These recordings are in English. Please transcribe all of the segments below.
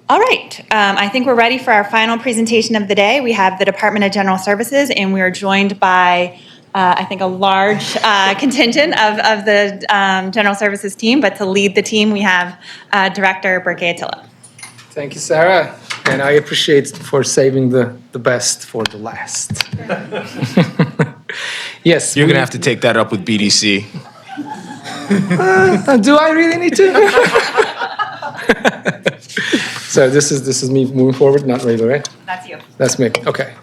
All right, I think we're ready for our final presentation of the day. We have the Department of General Services, and we are joined by, I think, a large contingent of the General Services team, but to lead the team, we have Director Burke Attila. Thank you, Sarah, and I appreciate for saving the best for the last. Yes. You're going to have to take that up with BDC. Do I really need to? So this is me moving forward, not Rayla, right? That's you. That's me. Okay,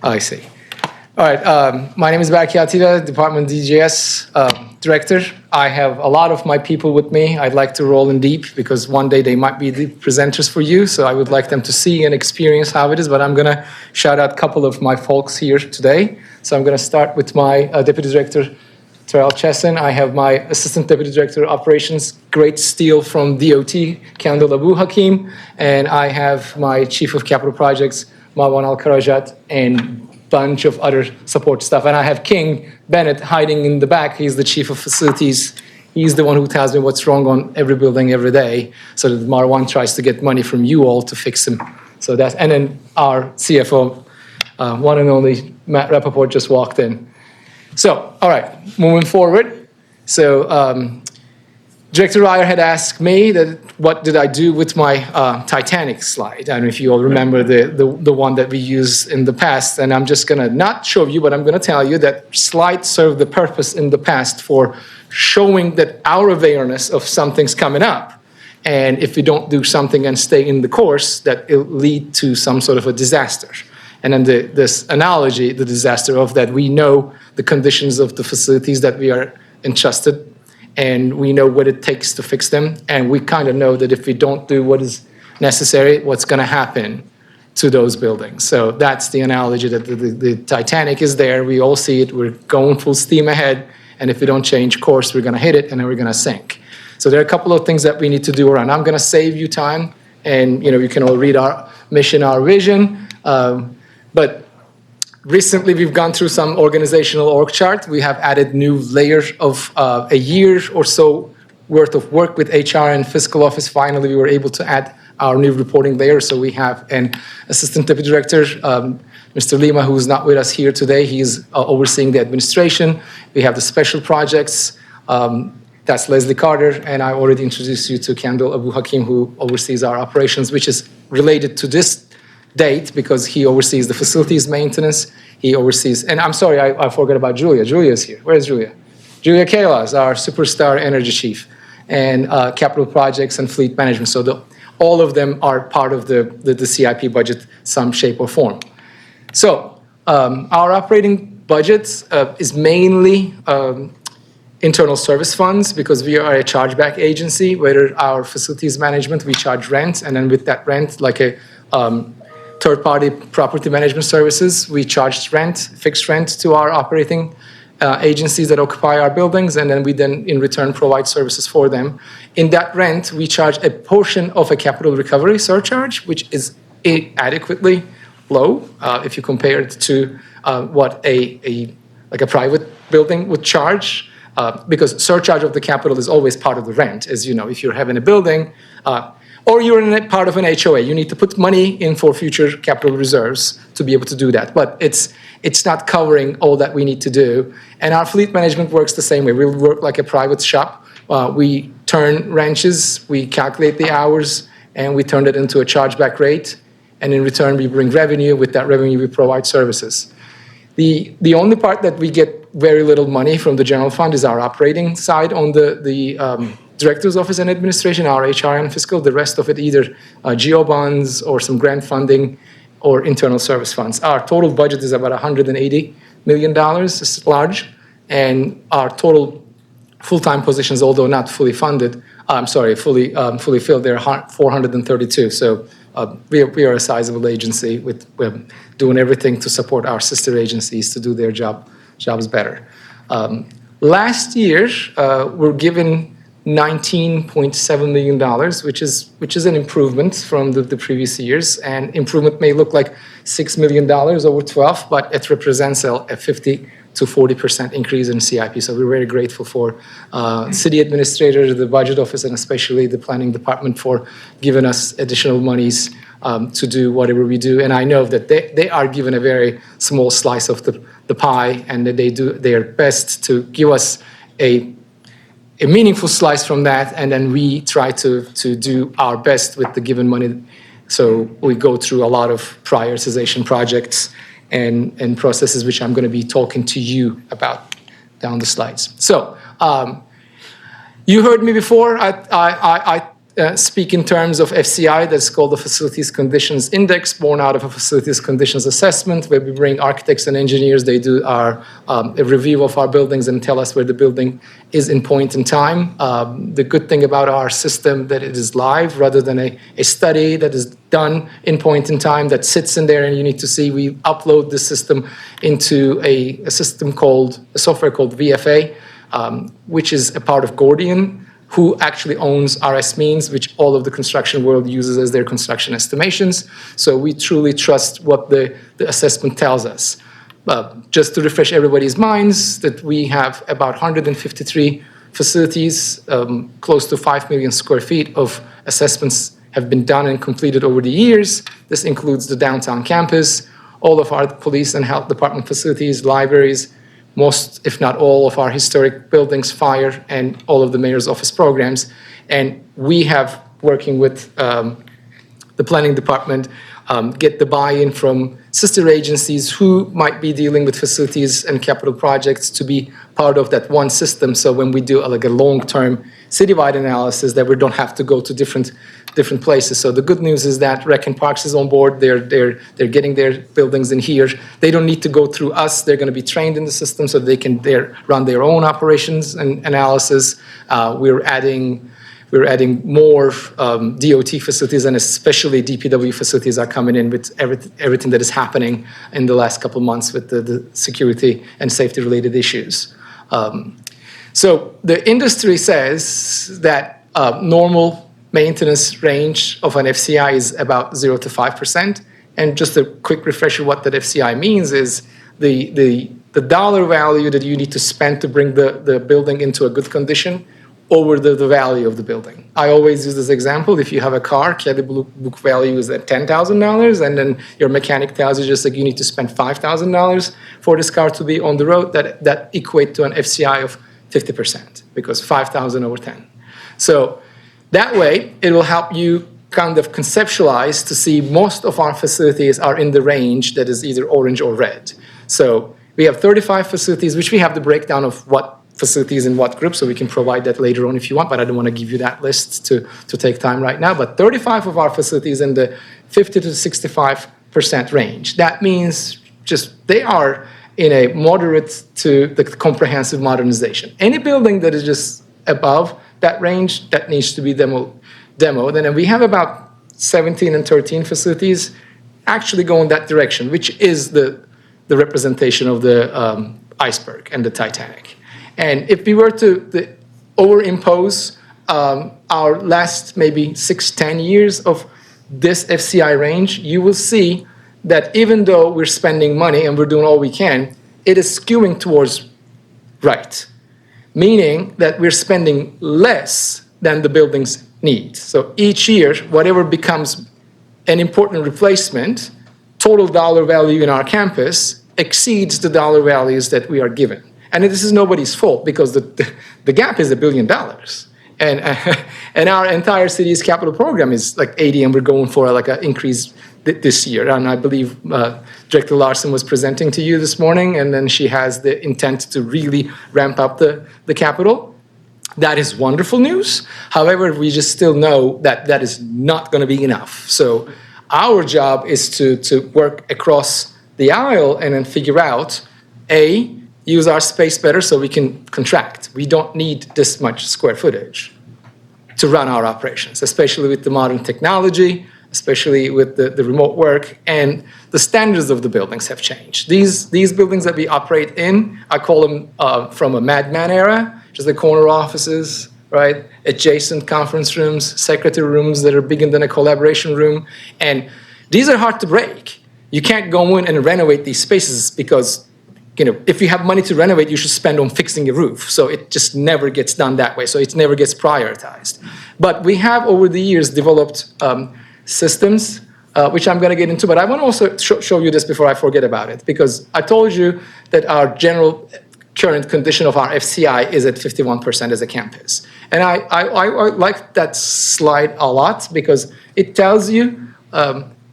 I see. All right. My name is Burke Attila, Department DGS Director. I have a lot of my people with me. I'd like to roll in deep because one day they might be the presenters for you. So I would like them to see and experience how it is. But I'm going to shout out a couple of my folks here today. So I'm going to start with my Deputy Director, Terrell Chesson. I have my Assistant Deputy Director of Operations, Great Steel from DOT, Kandil Abu Hakim. And I have my Chief of Capital Projects, Marwan Al-Karajat, and bunch of other support staff. And I have King Bennett hiding in the back. He's the Chief of Facilities. He's the one who tells me what's wrong on every building every day, so that Marwan tries to get money from you all to fix them. So that's, and then our CFO, one and only Matt Rappaport just walked in. So, all right, moving forward. So, Director Ryer had asked me that what did I do with my Titanic slide. I don't know if you all remember the one that we used in the past. And I'm just going to not show you, but I'm going to tell you that slide served the purpose in the past for showing that our awareness of something's coming up. And if we don't do something and stay in the course, that it'll lead to some sort of a disaster. And then this analogy, the disaster of that, we know the conditions of the facilities that we are entrusted, and we know what it takes to fix them. And we kind of know that if we don't do what is necessary, what's going to happen to those buildings. So that's the analogy that the Titanic is there. We all see it. We're going full steam ahead. And if we don't change course, we're going to hit it and then we're going to sink. So there are a couple of things that we need to do around. I'm going to save you time. And, you can all read our mission, our vision. But recently, we've gone through some organizational org chart. We have added new layers of a year or so worth of work with HR and fiscal office. Finally, we were able to add our new reporting layer. So we have an assistant deputy director, Mr. Lima, who is not with us here today. He's overseeing the administration. We have the special projects. That's Leslie Carter. And I already introduced you to Kandil Abu Hakim, who oversees our operations, which is related to this date because he oversees the facilities maintenance. He oversees, and I'm sorry, I forgot about Julia. Julia's here. Where's Julia? Julia Kalas, our superstar energy chief, and capital projects and fleet management. So all of them are part of the CIP budget, some shape or form. So our operating budget is mainly internal service funds because we are a chargeback agency. Whether our facilities management, we charge rent, and then with that rent, like a third-party property management services, we charge rent, fixed rent to our operating agencies that occupy our buildings, and then we in return provide services for them. In that rent, we charge a portion of a capital recovery surcharge, which is adequately low if you compare it to what a private building would charge, because surcharge of the capital is always part of the rent. As you know, if you're having a building, or you're in a part of an HOA, you need to put money in for future capital reserves to be able to do that. But it's not covering all that we need to do. And our fleet management works the same way. We work like a private shop. We turn wrenches, we calculate the hours, and we turn it into a chargeback rate. And in return, we bring revenue. With that revenue, we provide services. The only part that we get very little money from the general fund is our operating side on the Director's Office and Administration, our HR and fiscal. The rest of it either GO bonds or some grant funding or internal service funds. Our total budget is about $180 million. It's large. And our total full-time positions, although not fully funded, fully filled, they're 432. So we are a sizable agency. We're doing everything to support our sister agencies to do their jobs better. Last year, we're given $19.7 million, which is an improvement from the previous years. And improvement may look like $6 million over 12, but it represents a 50% to 40% increase in CIP. So we're very grateful for city administrator, the budget office, and especially the planning department for giving us additional monies to do whatever we do. And I know that they are given a very small slice of the pie, and that they do their best to give us a meaningful slice from that, and then we try to do our best with the given money. So we go through a lot of prioritization projects and processes, which I'm going to be talking to you about down the slides. So you heard me before. I speak in terms of FCI, that's called the Facilities Conditions Index, born out of a Facilities Conditions Assessment, where we bring architects and engineers. They do a review of our buildings and tell us where the building is in point in time. The good thing about our system that it is live rather than a study that is done in point in time that sits in there and you need to see. We upload the system into a software called VFA, which is a part of Gordian, who actually owns RS Means, which all of the construction world uses as their construction estimations. So we truly trust what the assessment tells us. Just to refresh everybody's minds, that we have about 153 facilities, close to 5 million square feet of assessments have been done and completed over the years. This includes the downtown campus, all of our police and health department facilities, libraries, most, if not all, of our historic buildings, fire, and all of the mayor's office programs. And we have, working with the planning department, get the buy-in from sister agencies who might be dealing with facilities and capital projects to be part of that one system. So when we do like a long-term citywide analysis, that we don't have to go to different places. So the good news is that Rec and Parks is on board. They're getting their buildings in here. They don't need to go through us. They're going to be trained in the system so they can run their own operations and analysis. We're adding more DOT facilities, and especially DPW facilities are coming in with everything that is happening in the last couple of months with the security and safety related issues. So the industry says that normal maintenance range of an FCI is about 0 to 5%. And just a quick refresher, what that FCI means is the dollar value that you need to spend to bring the building into a good condition over the value of the building. I always use this example. If you have a car, Kelly book value is at $10,000, and then your mechanic tells you just like you need to spend $5,000 for this car to be on the road, that equate to an FCI of 50%, because 5,000 over 10. So that way, it will help you kind of conceptualize to see most of our facilities are in the range that is either orange or red. So we have 35 facilities, which we have the breakdown of what facilities in what group, so we can provide that later on if you want, but I don't want to give you that list to take time right now. But 35 of our facilities in the 50 to 65% range. That means just they are in a moderate to the comprehensive modernization. Any building that is just above that range, that needs to be demoed. And we have about 17 and 13 facilities actually go in that direction, which is the representation of the iceberg and the Titanic. And if we were to overimpose our last maybe 6-10 years of this FCI range, you will see that even though we're spending money and we're doing all we can, it is skewing towards right, meaning that we're spending less than the buildings need. So each year, whatever becomes an important replacement, total dollar value in our campus exceeds the dollar values that we are given. And this is nobody's fault, because the gap is $1 billion. And our entire city's capital program is like 80, and we're going for like an increase this year. And I believe Director Larson was presenting to you this morning, and then she has the intent to really ramp up the capital. That is wonderful news. However, we just still know that that is not going to be enough. So our job is to work across the aisle and then figure out, use our space better so we can contract. We don't need this much square footage to run our operations, especially with the modern technology, especially with the remote work, and the standards of the buildings have changed. These buildings that we operate in, I call them from a madman era, just the corner offices, right? Adjacent conference rooms, secretary rooms that are bigger than a collaboration room, and these are hard to break. You can't go in and renovate these spaces because if you have money to renovate, you should spend on fixing a roof. So it just never gets done that way. So it never gets prioritized. But we have, over the years, developed systems, which I'm going to get into. But I want to also show you this before I forget about it, because I told you that our general current condition of our FCI is at 51% as a campus. And I like that slide a lot, because it tells you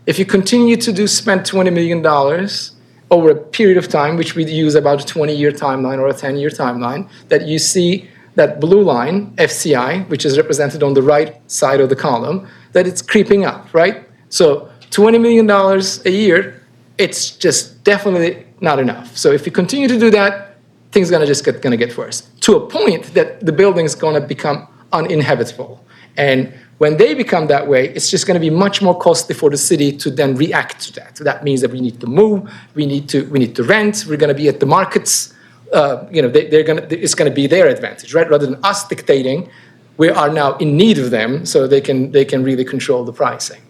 if you continue to spend $20 million over a period of time, which we use about a 20-year timeline or a 10-year timeline, that you see that blue line, FCI, which is represented on the right side of the column, that it's creeping up, right? So $20 million a year, it's just definitely not enough. So if you continue to do that, things are gonna get worse, to a point that the building is gonna become uninhabitable. And when they become that way, it's just going to be much more costly for the city to then react to that. So that means that we need to move, we need to rent, we're going to be at the markets. It's going to be their advantage, right? Rather than us dictating, we are now in need of them, so they can really control the pricing.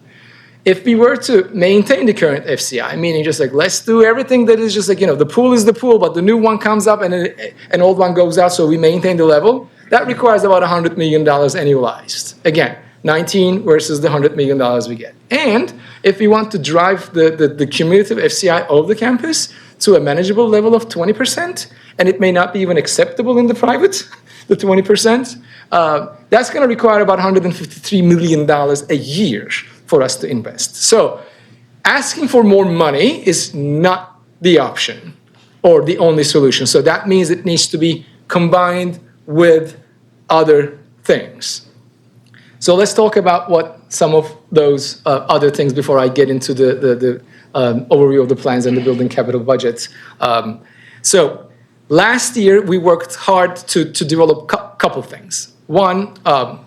If we were to maintain the current FCI, meaning just like let's do everything that is just like the pool is the pool, but the new one comes up and an old one goes out, so we maintain the level. That requires about $100 million annualized. Again, 19 versus the $100 million we get. And if we want to drive the cumulative FCI of the campus to a manageable level of 20%, and it may not be even acceptable in the private, the 20%, that's going to require about $153 million a year for us to invest. So asking for more money is not the option or the only solution. So that means it needs to be combined with other things. So let's talk about what some of those other things before I get into the overview of the plans and the building capital budget. So last year, we worked hard to develop a couple things. One,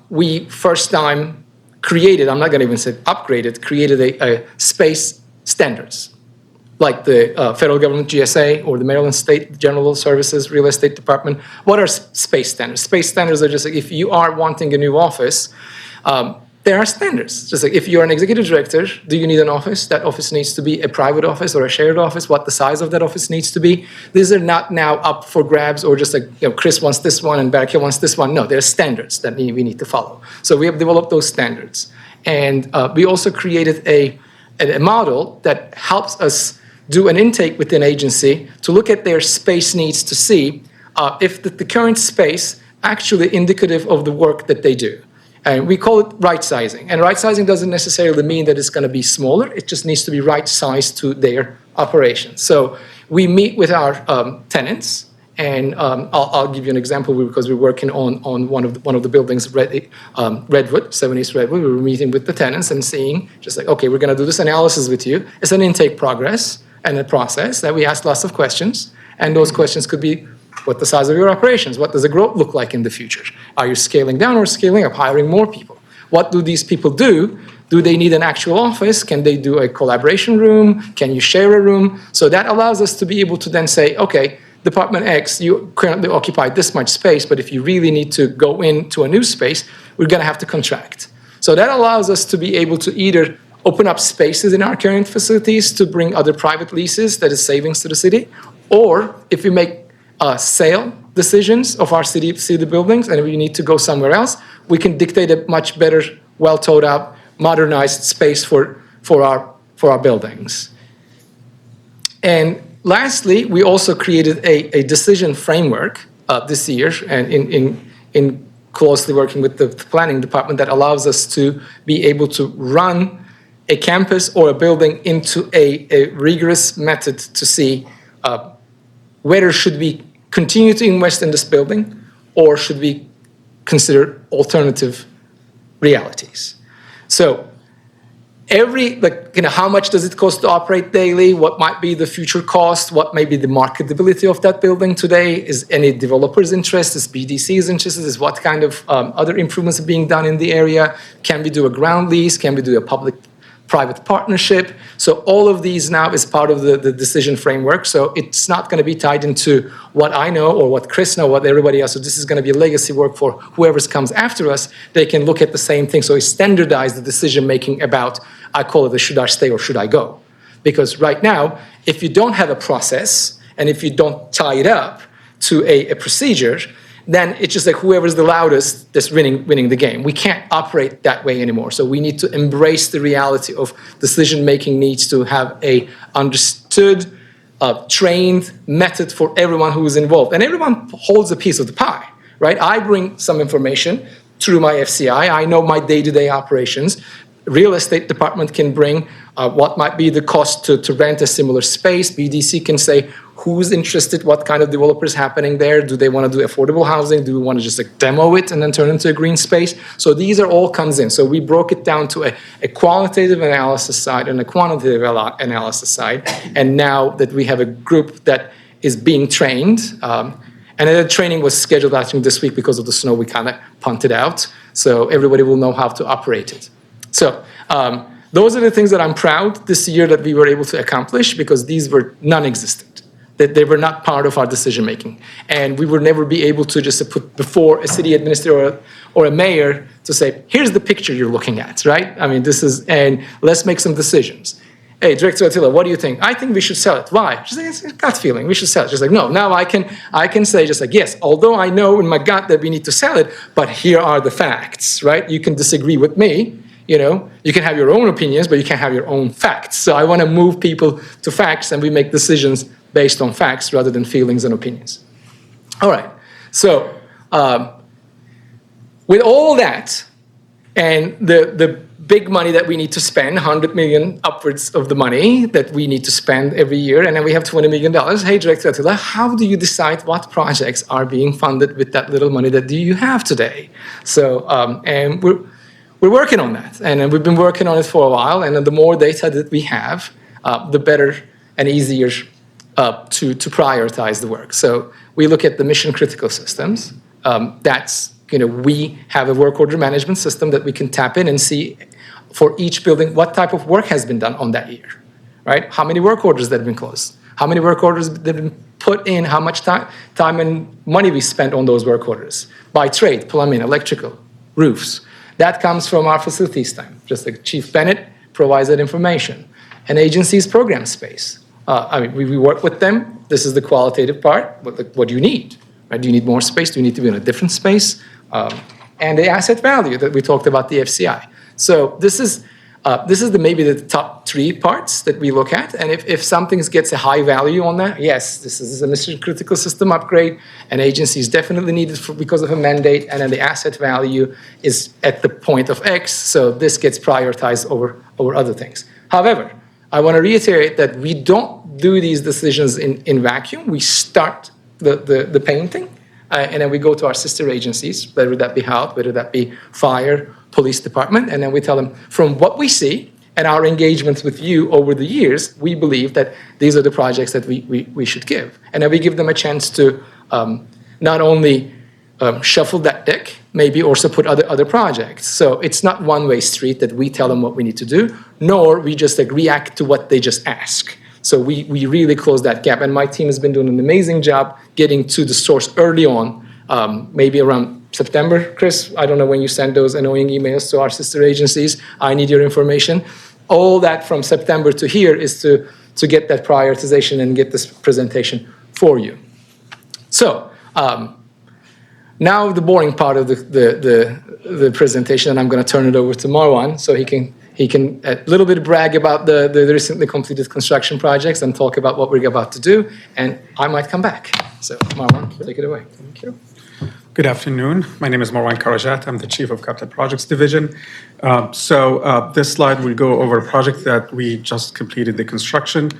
we first time created, I'm not going to even say upgraded, created a space standards, like the federal government GSA or the Maryland State General Services Real Estate Department. What are space standards? Space standards are just like if you are wanting a new office, there are standards. Just like if you're an executive director, do you need an office? That office needs to be a private office or a shared office, what the size of that office needs to be. These are not now up for grabs or just like, Chris wants this one and Barker wants this one. No, there are standards that we need to follow. So we have developed those standards. And we also created a model that helps us do an intake within agency to look at their space needs to see if the current space actually indicative of the work that they do. And we call it right sizing. And right sizing doesn't necessarily mean that it's going to be smaller. It just needs to be right sized to their operations. So we meet with our tenants, and I'll give you an example because we're working on one of the buildings, Redwood, 7 East Redwood. We were meeting with the tenants and seeing just like, okay, we're going to do this analysis with you. It's an intake progress and a process that we ask lots of questions, and those questions could be, what the size of your operations? What does the growth look like in the future? Are you scaling down or scaling up, hiring more people? What do these people do? Do they need an actual office? Can they do a collaboration room? Can you share a room? So that allows us to be able to then say, okay, Department X, you currently occupy this much space, but if you really need to go into a new space, we're going to have to contract. So that allows us to be able to either open up spaces in our current facilities to bring other private leases, that is savings to the city, or if we make sale decisions of our city buildings and we need to go somewhere else, we can dictate a much better, well thought out, modernized space for our buildings. And lastly, we also created a decision framework this year, and in closely working with the planning department, that allows us to be able to run a campus or a building into a rigorous method to see whether should we continue to invest in this building or should we consider alternative realities. So how much does it cost to operate daily? What might be the future cost? What may be the marketability of that building today? Is any developer's interest? Is BDC's interested? Is what kind of other improvements are being done in the area? Can we do a ground lease? Can we do a public-private partnership? So all of these now is part of the decision framework. So it's not going to be tied into what I know or what Chris knows, what everybody else. So this is going to be legacy work for whoever comes after us. They can look at the same thing. So it's standardized the decision making about, I call it the should I stay or should I go? Because right now, if you don't have a process And if you don't tie it up to a procedure, then it's just like whoever's the loudest that's winning the game. We can't operate that way anymore. So we need to embrace the reality of decision-making needs to have a understood, trained method for everyone who is involved. And everyone holds a piece of the pie, right? I bring some information through my FCI. I know my day-to-day operations. Real estate department can bring what might be the cost to rent a similar space. BDC can say who's interested, what kind of developers happening there. Do they want to do affordable housing? Do we want to just like demo it and then turn it into a green space? So these are all comes in. So we broke it down to a qualitative analysis side and a quantitative analysis side. And now that we have a group that is being trained, and the training was scheduled actually this week because of the snow, we kind of punted out. So everybody will know how to operate it. So those are the things that I'm proud this year that we were able to accomplish because these were non-existent. That they were not part of our decision making. And we would never be able to just put before a city administrator or a mayor to say, here's the picture you're looking at, right? I mean, and let's make some decisions. Hey, Director Attila, what do you think? I think we should sell it. Why? She's like, it's a gut feeling, we should sell it. She's like, no, now I can say just like, yes, although I know in my gut that we need to sell it, but here are the facts, right? You can disagree with me, you can have your own opinions, but you can't have your own facts. So I want to move people to facts and we make decisions based on facts rather than feelings and opinions. All right, so with all that and the big money that we need to spend, 100 million upwards of the money that we need to spend every year, and then we have $20 million. Hey, Director Attila, how do you decide what projects are being funded with that little money that do you have today? So, and we're working on that, and we've been working on it for a while, and the more data that we have, the better and easier to prioritize the work. So we look at the mission critical systems. We have a work order management system that we can tap in and see for each building what type of work has been done on that year, right? How many work orders that have been closed? How many work orders that have been put in? How much time and money we spent on those work orders? By trade, plumbing, electrical, roofs. That comes from our facilities time. Just like Chief Bennett provides that information. An agency's program space. We work with them. This is the qualitative part. What do you need? Right? Do you need more space? Do you need to be in a different space? And the asset value that we talked about, the FCI. So this is maybe the top three parts that we look at. And if something gets a high value on that, yes, this is a mission critical system upgrade. An agency is definitely needed because of a mandate. And then the asset value is at the point of X. So this gets prioritized over other things. However, I want to reiterate that we don't do these decisions in vacuum. We start the painting, and then we go to our sister agencies, whether that be health, whether that be fire, police department, and then we tell them, from what we see and our engagements with you over the years, we believe that these are the projects that we should give. And then we give them a chance to not only shuffle that deck, maybe also put other projects. So it's not one-way street that we tell them what we need to do, nor we just react to what they just ask. So we really close that gap. And my team has been doing an amazing job getting to the source early on, maybe around September, Chris. I don't know when you send those annoying emails to our sister agencies. I need your information. All that from September to here is to get that prioritization and get this presentation for you. So now the boring part of the presentation, and I'm going to turn it over to Marwan so he can a little bit brag about the recently completed construction projects and talk about what we're about to do, and I might come back. So Marwan, take it away. Thank you. Good afternoon. My name is Marwan Karajat. I'm the Chief of Capital Projects Division. This slide will go over a project that we just completed the construction.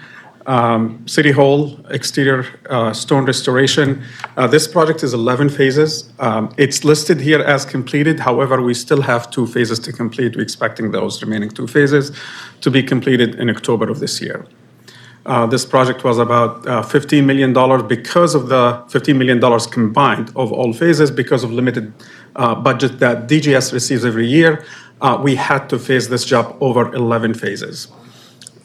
City Hall, exterior stone restoration. This project is 11 phases. It's listed here as completed. However, we still have 2 phases to complete. We're expecting those remaining 2 phases to be completed in October of this year. This project was about $15 million because of the $15 million combined of all phases because of limited budget that DGS receives every year. We had to phase this job over 11 phases.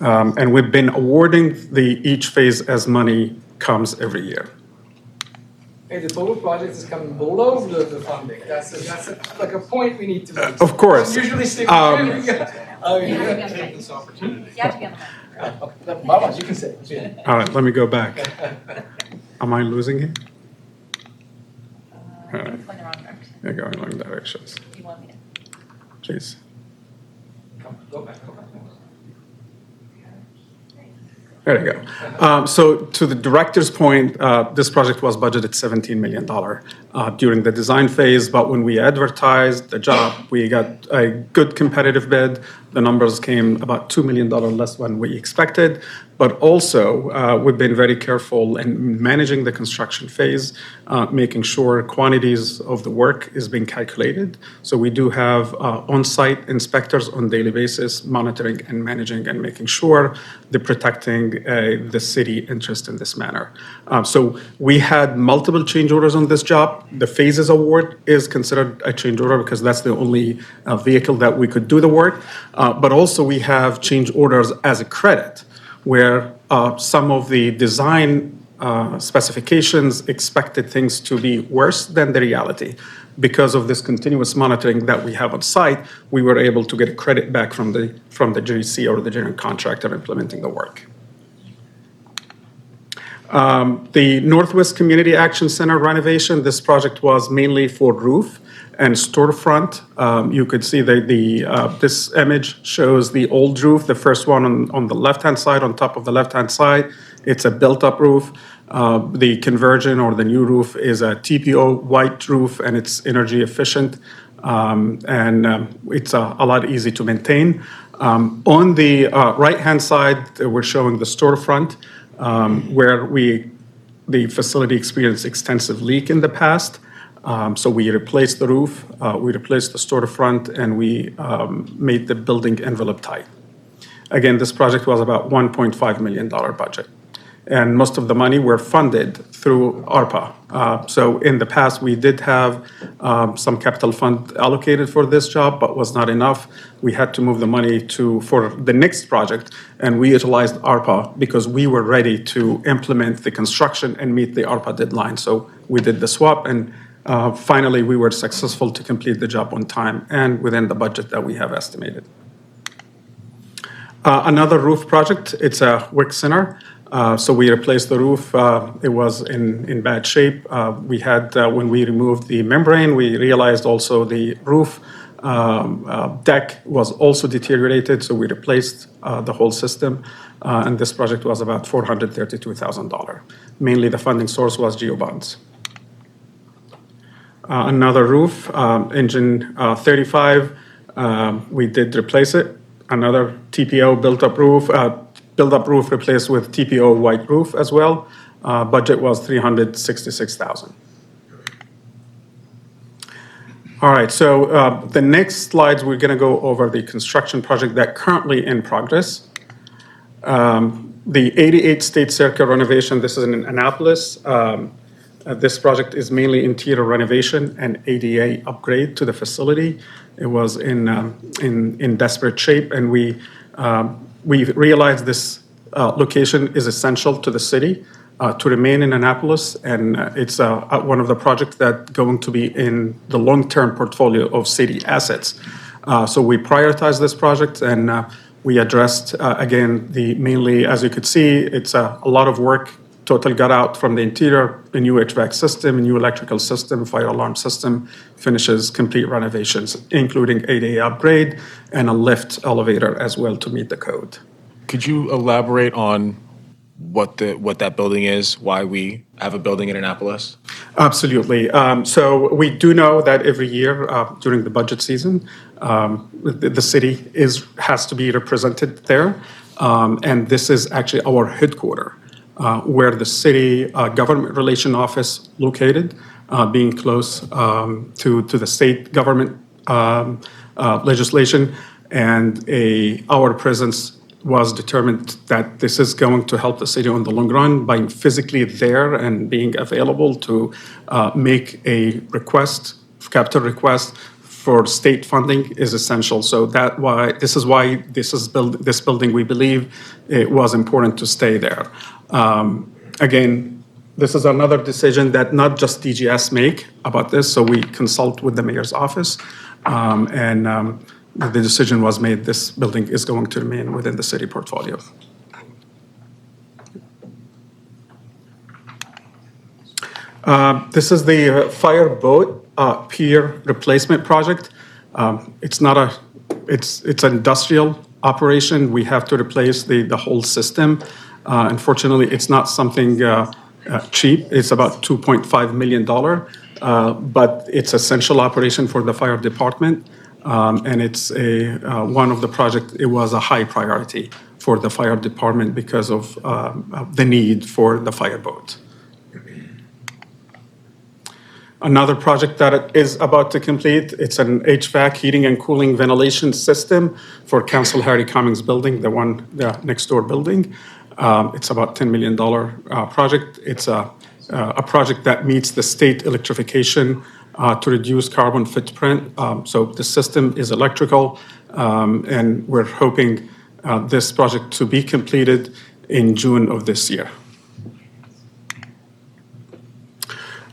And we've been awarding each phase as money comes every year. Hey, the total project is coming below the funding. That's like a point we need to make. Of course. Usually stick You have to be on the mic. Mama, you can say. All right, let me go back. Am I losing it? All right, you're going wrong directions. Please. Go back. There you go. So to the director's point, this project was budgeted $17 million during the design phase, but when we advertised the job, we got a good competitive bid. The numbers came about $2 million less than we expected, but also we've been very careful in managing the construction phase, making sure quantities of the work is being calculated. So we do have on-site inspectors on daily basis, monitoring and managing and making sure they're protecting the city interest in this manner. So we had multiple change orders on this job. The phases award is considered a change order because that's the only vehicle that we could do the work. But also we have change orders as a credit where some of the design specifications expected things to be worse than the reality. Because of this continuous monitoring that we have on site, we were able to get a credit back from the GC or the general contractor implementing the work. The Northwest Community Action Center renovation, this project was mainly for roof and storefront. You could see this image shows the old roof, the first one on the left-hand side, on top of the left-hand side. It's a built-up roof. The conversion or the new roof is a TPO white roof, and it's energy efficient, and it's a lot easy to maintain. On the right-hand side, we're showing the storefront, where the facility experienced extensive leak in the past. So we replaced the roof, we replaced the storefront, and we made the building envelope tight. Again, this project was about $1.5 million budget. And most of the money were funded through ARPA. So in the past, we did have some capital fund allocated for this job, but was not enough. We had to move the money for the next project, and we utilized ARPA because we were ready to implement the construction and meet the ARPA deadline. So we did the swap, and finally, we were successful to complete the job on time and within the budget that we have estimated. Another roof project, it's a WIC center. So we replaced the roof. It was in bad shape. We had, when we removed the membrane, we realized also the roof deck was also deteriorated, so we replaced the whole system. And this project was about $432,000. Mainly the funding source was GEO bonds. Another roof, engine 35, we did replace it. Another TPO built-up roof replaced with TPO white roof as well. Budget was $366,000. All right, so the next slides, we're going to go over the construction project that currently in progress. The 88 State Circle renovation, this is in Annapolis. This project is mainly interior renovation and ADA upgrade to the facility. It was in desperate shape, and we realized this location is essential to the city to remain in Annapolis, and it's one of the projects that's going to be in the long-term portfolio of city assets. So we prioritized this project, and we addressed, again, mainly, as you could see, it's a lot of work. Total got out from the interior, a new HVAC system, a new electrical system, fire alarm system, finishes, complete renovations, including ADA upgrade and a lift elevator as well to meet the code. Could you elaborate on what that building is, why we have a building in Annapolis? Absolutely. So we do know that every year during the budget season, the city has to be represented there. And this is actually our headquarters. Where the city government relation office located, being close to the state government legislation, and our presence was determined that this is going to help the city on the long run by physically there and being available to make a request, capital request for state funding is essential. So this is why this building, we believe it was important to stay there. Again, this is another decision that not just DGS make about this, so we consult with the mayor's office, and the decision was made this building is going to remain within the city portfolio. This is the fire boat pier replacement project. It's not a, it's an industrial operation. We have to replace the whole system. Unfortunately, it's not something cheap. It's about $2.5 million, but it's essential operation for the fire department. And it's one of the project, it was a high priority for the fire department because of the need for the fireboat. Another project that is about to complete, it's an HVAC, heating and cooling ventilation system for Council Harry Cummings building, the next door building. It's about $10 million project. It's a project that meets the state electrification to reduce carbon footprint. So the system is electrical, and we're hoping this project to be completed in June of this year.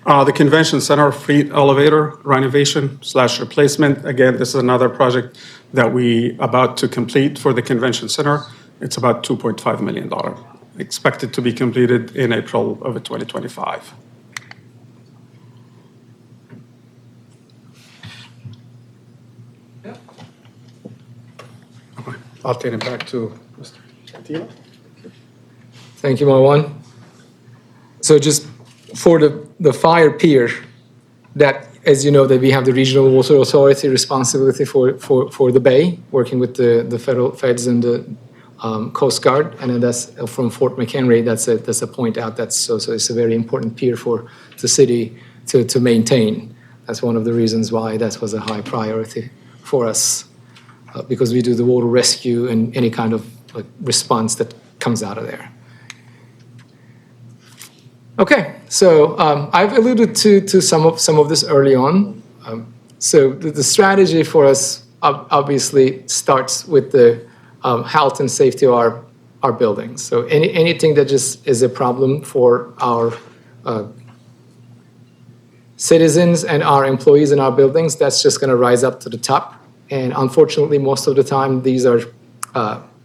The Convention Center freight elevator renovation/replacement. Again, this is another project that we about to complete for the Convention Center. It's about $2.5 million. Expected to be completed in April of 2025. Okay. I'll turn it back to Mr. Chatila. Thank you, Marwan. So just for the fire pier, that, as you know, that we have the Regional Water Authority responsibility for the bay, working with the federal feds and the Coast Guard, and then that's from Fort McHenry. That's a point out. So it's a very important pier for the city to maintain. That's one of the reasons why that was a high priority for us, because we do the water rescue and any kind of response that comes out of there. Okay, so I've alluded to some of this early on. So the strategy for us obviously starts with the health and safety of our buildings. So anything that just is a problem for our citizens and our employees in our buildings, that's just going to rise up to the top. And unfortunately, most of the time, these are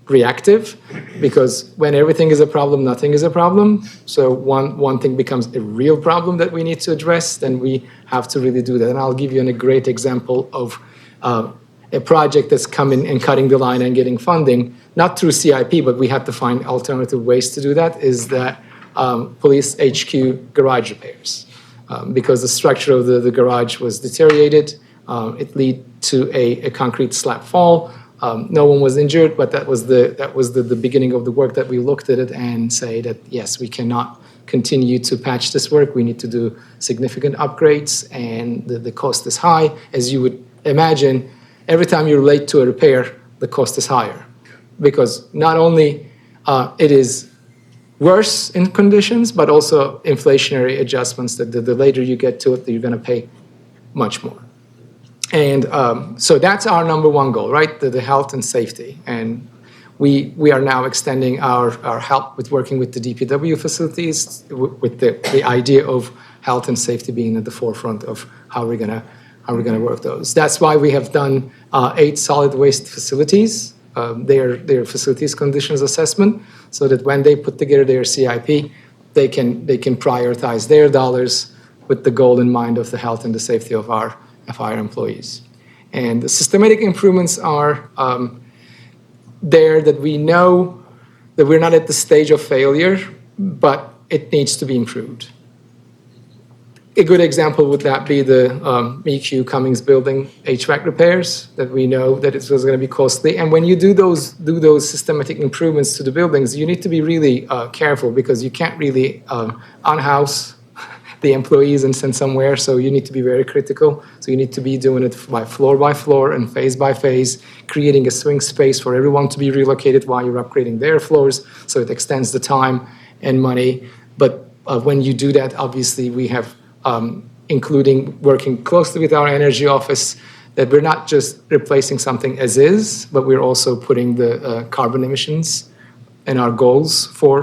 reactive, because when everything is a problem, nothing is a problem. So one thing becomes a real problem that we need to address, then we have to really do that. And I'll give you a great example of a project that's coming and cutting the line and getting funding, not through CIP, but we had to find alternative ways to do that, is that police HQ garage repairs. Because the structure of the garage was deteriorated, it led to a concrete slab fall. No one was injured, but that was the beginning of the work that we looked at it and say that, yes, we cannot continue to patch this work. We need to do significant upgrades, and the cost is high. As you would imagine, every time you're late to a repair, the cost is higher, because not only it is worse in conditions, but also inflationary adjustments that the later you get to it, you're going to pay much more. And so that's our number one goal, right? The health and safety. And we are now extending our help with working with the DPW facilities with the idea of health and safety being at the forefront of how we're gonna work those. That's why we have done 8 solid waste facilities, their facilities conditions assessment, so that when they put together their CIP, they can prioritize their dollars with the goal in mind of the health and the safety of our employees. And the systematic improvements are there, that we know that we're not at the stage of failure, but it needs to be improved. A good example would that be the EQ Cummings building HVAC repairs, that we know that it was going to be costly. And when you do those systematic improvements to the buildings, you need to be really careful, because you can't really unhouse the employees and send somewhere, so you need to be very critical. So you need to be doing it by floor and phase by phase, creating a swing space for everyone to be relocated while you're upgrading their floors, so it extends the time and money. But when you do that, obviously we have, including working closely with our energy office, that we're not just replacing something as is, but we're also putting the carbon emissions and our goals for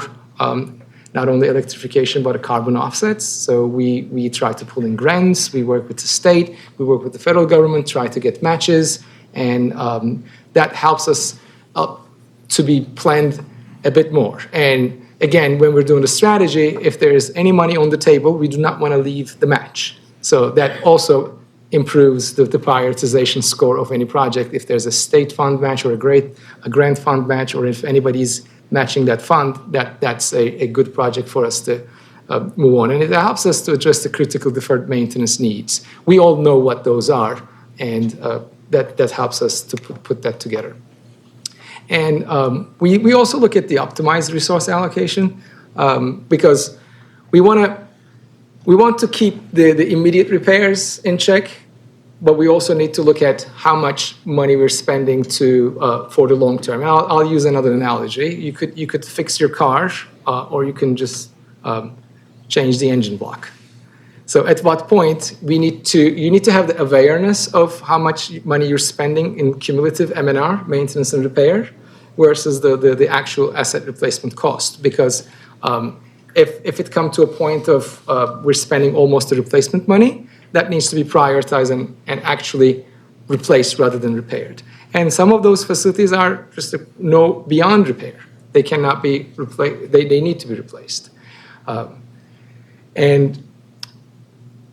not only electrification, but carbon offsets. So we try to pull in grants, we work with the state, we work with the federal government, try to get matches, and that helps us to be planned a bit more. And again, when we're doing the strategy, if there's any money on the table, we do not want to leave the match. So that also improves the prioritization score of any project. If there's a state fund match or a grant fund match, or if anybody's matching that fund, that's a good project for us to move on. And it helps us to address the critical deferred maintenance needs. We all know what those are, and that helps us to put that together. And we also look at the optimized resource allocation because we want to keep the immediate repairs in check, but we also need to look at how much money we're spending for the long term. And I'll use another analogy. You could fix your car, or you can just change the engine block. So at what point you need to have the awareness of how much money you're spending in cumulative M&R, maintenance and repair, versus the actual asset replacement cost. Because if it comes to a point of we're spending almost the replacement money, that needs to be prioritized and actually replaced rather than repaired. And some of those facilities are just beyond repair. They cannot be replaced. They need to be replaced. And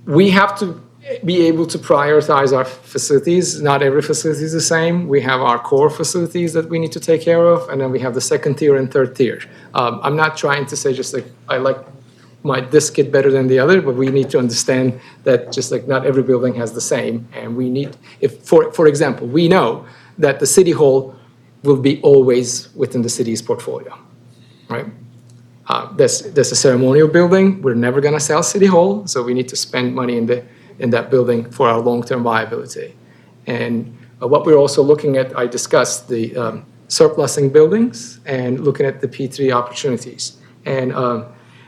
we have to be able to prioritize our facilities. Not every facility is the same. We have our core facilities that we need to take care of, and then we have the second tier and third tier. I'm not trying to say just like I like this kit better than the other, but we need to understand that just like not every building has the same, and we need, for example, we know that the city hall will be always within the city's portfolio, right? There's a ceremonial building. We're never going to sell city hall, so we need to spend money in that building for our long-term viability. And what we're also looking at, I discussed the surplusing buildings and looking at the P3 opportunities. And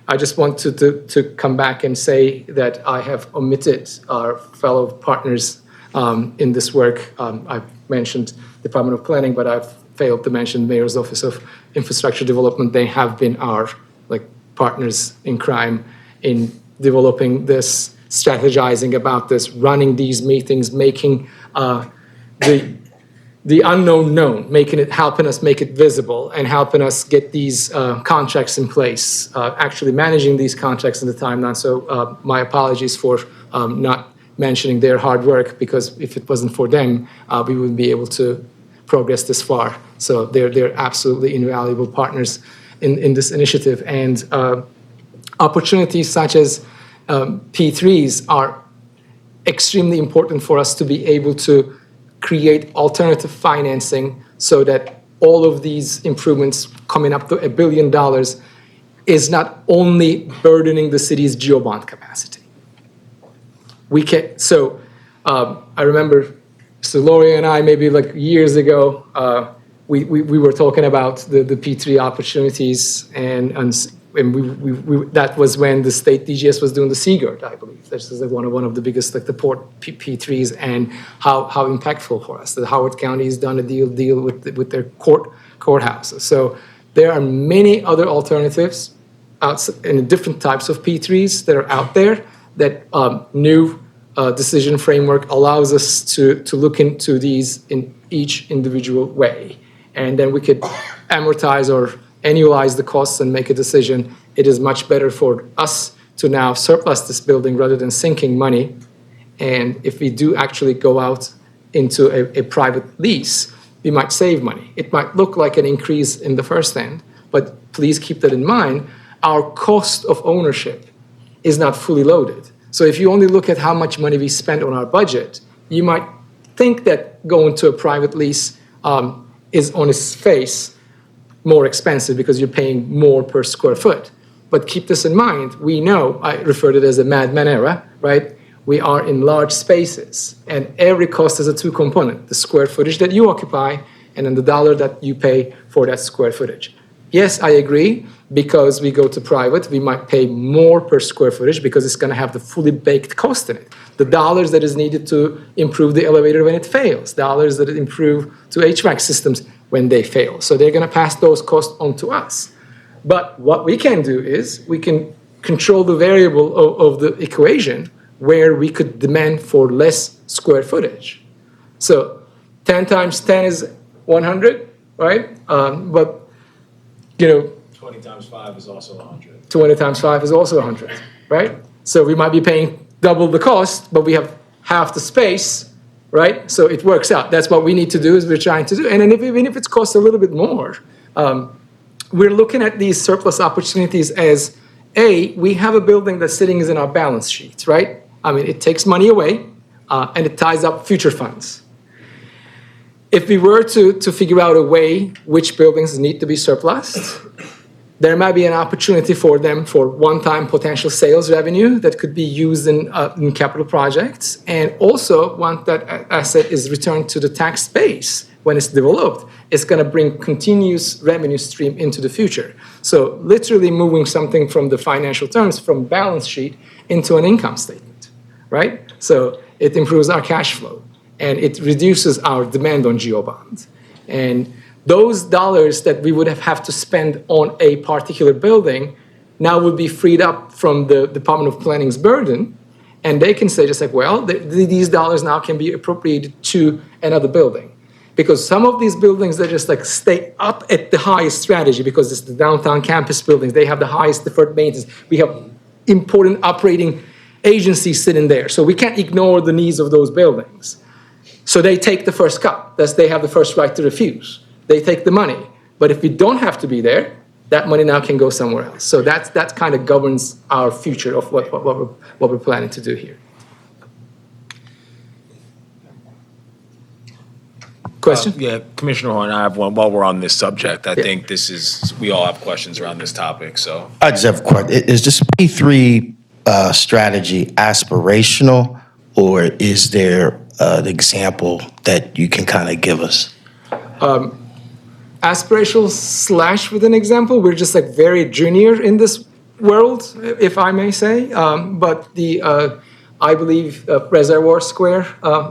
I just want to come back and say that I have omitted our fellow partners in this work. I've mentioned Department of Planning, but I've failed to mention Mayor's Office of Infrastructure Development. They have been our partners in crime in developing this, strategizing about this, running these meetings, making the unknown known, helping us make it visible, and helping us get these contracts in place, actually managing these contracts in the timeline. So my apologies for not mentioning their hard work, because if it wasn't for them, we wouldn't be able to progress this far. So they're absolutely invaluable partners in this initiative. And opportunities such as P3s are extremely important for us to be able to create alternative financing so that all of these improvements coming up to $1 billion is not only burdening the city's geobond capacity. I remember Mr. Laurie and I, maybe years ago, we were talking about the P3 opportunities, and that was when the state DGS was doing the Seagirt, I believe. This is one of the biggest, the port P3s, and how impactful for us. The Howard County has done a deal with their courthouses. So there are many other alternatives in different types of P3s that are out there that new decision framework allows us to look into these in each individual way. And then we could amortize or annualize the costs and make a decision. It is much better for us to now surplus this building rather than sinking money. And if we do actually go out into a private lease, we might save money. It might look like an increase in the first end, but please keep that in mind. Our cost of ownership is not fully loaded. So if you only look at how much money we spend on our budget, you might think that going to a private lease is on its face more expensive because you're paying more per square foot. But keep this in mind. We know, I refer to it as a Mad Men era, right? We are in large spaces, and every cost is a two component: the square footage that you occupy and then the dollar that you pay for that square footage. Yes, I agree, because we go to private, we might pay more per square footage because it's going to have the fully baked cost in it. The dollars that is needed to improve the elevator when it fails, dollars that improve to HVAC systems when they fail. So they're going to pass those costs on to us. But what we can do is we can control the variable of the equation where we could demand for less square footage. So 10 times 10 is 100, right? But 20 times 5 is also 100. 20 times 5 is also 100, right? So we might be paying double the cost, but we have half the space, right? So it works out. That's what we need to do, is we're trying to do. And then even if it's cost a little bit more, we're looking at these surplus opportunities as, A, we have a building that's sitting in our balance sheet, right? I mean, it takes money away, and it ties up future funds. If we were to figure out a way which buildings need to be surplused, there might be an opportunity for them for one-time potential sales revenue that could be used in capital projects. And also, once that asset is returned to the tax base, when it's developed, it's going to bring continuous revenue stream into the future. So literally moving something from the financial terms, from balance sheet into an income statement, right? So it improves our cash flow, and it reduces our demand on geo bonds. And those dollars that we would have to spend on a particular building now would be freed up from the Department of Planning's burden, and they can say just like, well, these dollars now can be appropriated to another building. Because some of these buildings, they just like stay up at the highest strategy, because it's the downtown campus buildings. They have the highest deferred maintenance. We have important operating agencies sitting there. So we can't ignore the needs of those buildings. So they take the first cut. They have the first right to refuse. They take the money. But if we don't have to be there, that money now can go somewhere else. So that kind of governs our future of what we're planning to do here. Question? Yeah, Commissioner Horn, I have one. While we're on this subject, I think we all have questions around this topic, so. I just have a question. Is this P3 strategy aspirational, or is there an example that you can kind of give us? Aspirational / with an example. We're just like very junior in this world, if I may say. But I believe Reservoir Square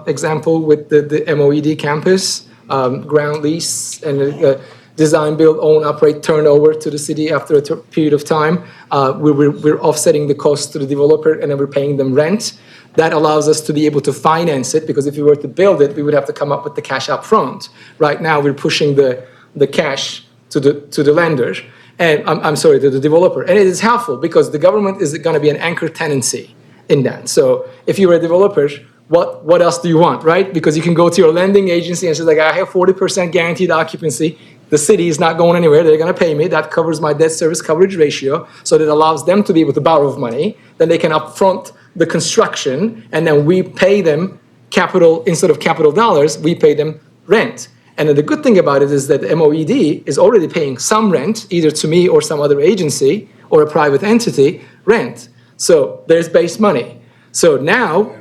example with the MOED campus, ground lease, and design, build, own, operate, turn over to the city after a period of time. We're offsetting the cost to the developer, and then we're paying them rent. That allows us to be able to finance it, because if we were to build it, we would have to come up with the cash up front. Right now, we're pushing the cash to the lender, and I'm sorry, to the developer. And it is helpful because the government is going to be an anchor tenancy in that. So if you're a developer, what else do you want, right? Because you can go to your lending agency and say, like, I have 40% guaranteed occupancy. The city is not going anywhere. They're going to pay me. That covers my debt service coverage ratio. So that allows them to be able to borrow money. Then they can upfront the construction, and then we pay them capital. Instead of capital dollars, we pay them rent. And then the good thing about it is that MOED is already paying some rent, either to me or some other agency or a private entity, rent. So there's base money. So now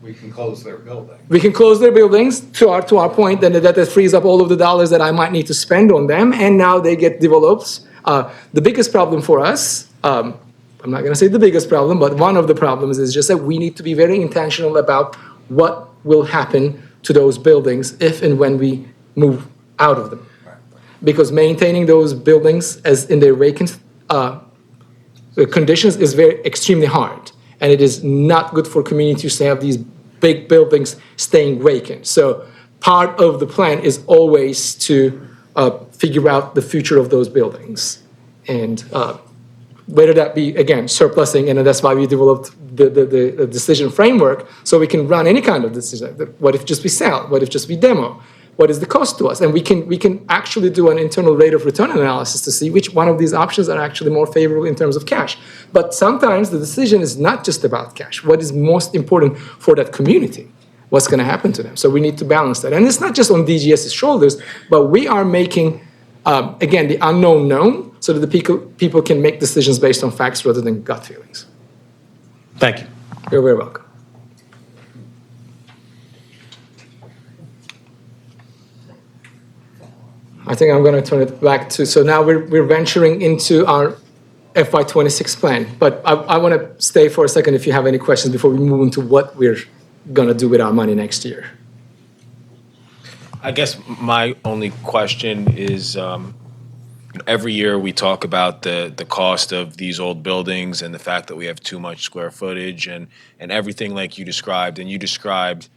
we can close their building. we can close their buildings to our point, then that frees up all of the dollars that I might need to spend on them, and now they get developed. The biggest problem for us, I'm not going to say the biggest problem, but one of the problems is just that we need to be very intentional about what will happen to those buildings if and when we move out of them. Because maintaining those buildings as in their vacant conditions is extremely hard, and it is not good for communities to have these big buildings staying vacant. So part of the plan is always to figure out the future of those buildings, and whether that be, again, surplusing, and that's why we developed the decision framework, so we can run any kind of decision. What if just we sell? What if just we demo? What is the cost to us? And we can actually do an internal rate of return analysis to see which one of these options are actually more favorable in terms of cash. But sometimes the decision is not just about cash. What is most important for that community? What's going to happen to them? So we need to balance that. And it's not just on DGS's shoulders, but we are making, again, the unknown known, so that the people can make decisions based on facts rather than gut feelings. Thank you. You're very welcome. I think I'm going to turn it back to, so now we're venturing into our FY26 plan. But I want to stay for a second if you have any questions before we move into what we're going to do with our money next year. I guess my only question is, every year we talk about the cost of these old buildings and the fact that we have too much square footage and everything like you described. And you described,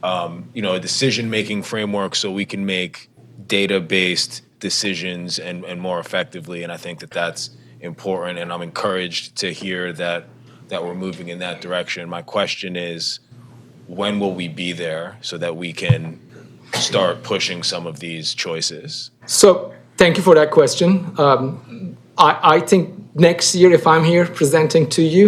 a decision-making framework so we can make data-based decisions and more effectively. And I think that that's important, and I'm encouraged to hear that we're moving in that direction. My question is, when will we be there so that we can start pushing some of these choices? So thank you for that question. I think next year, if I'm here presenting to you,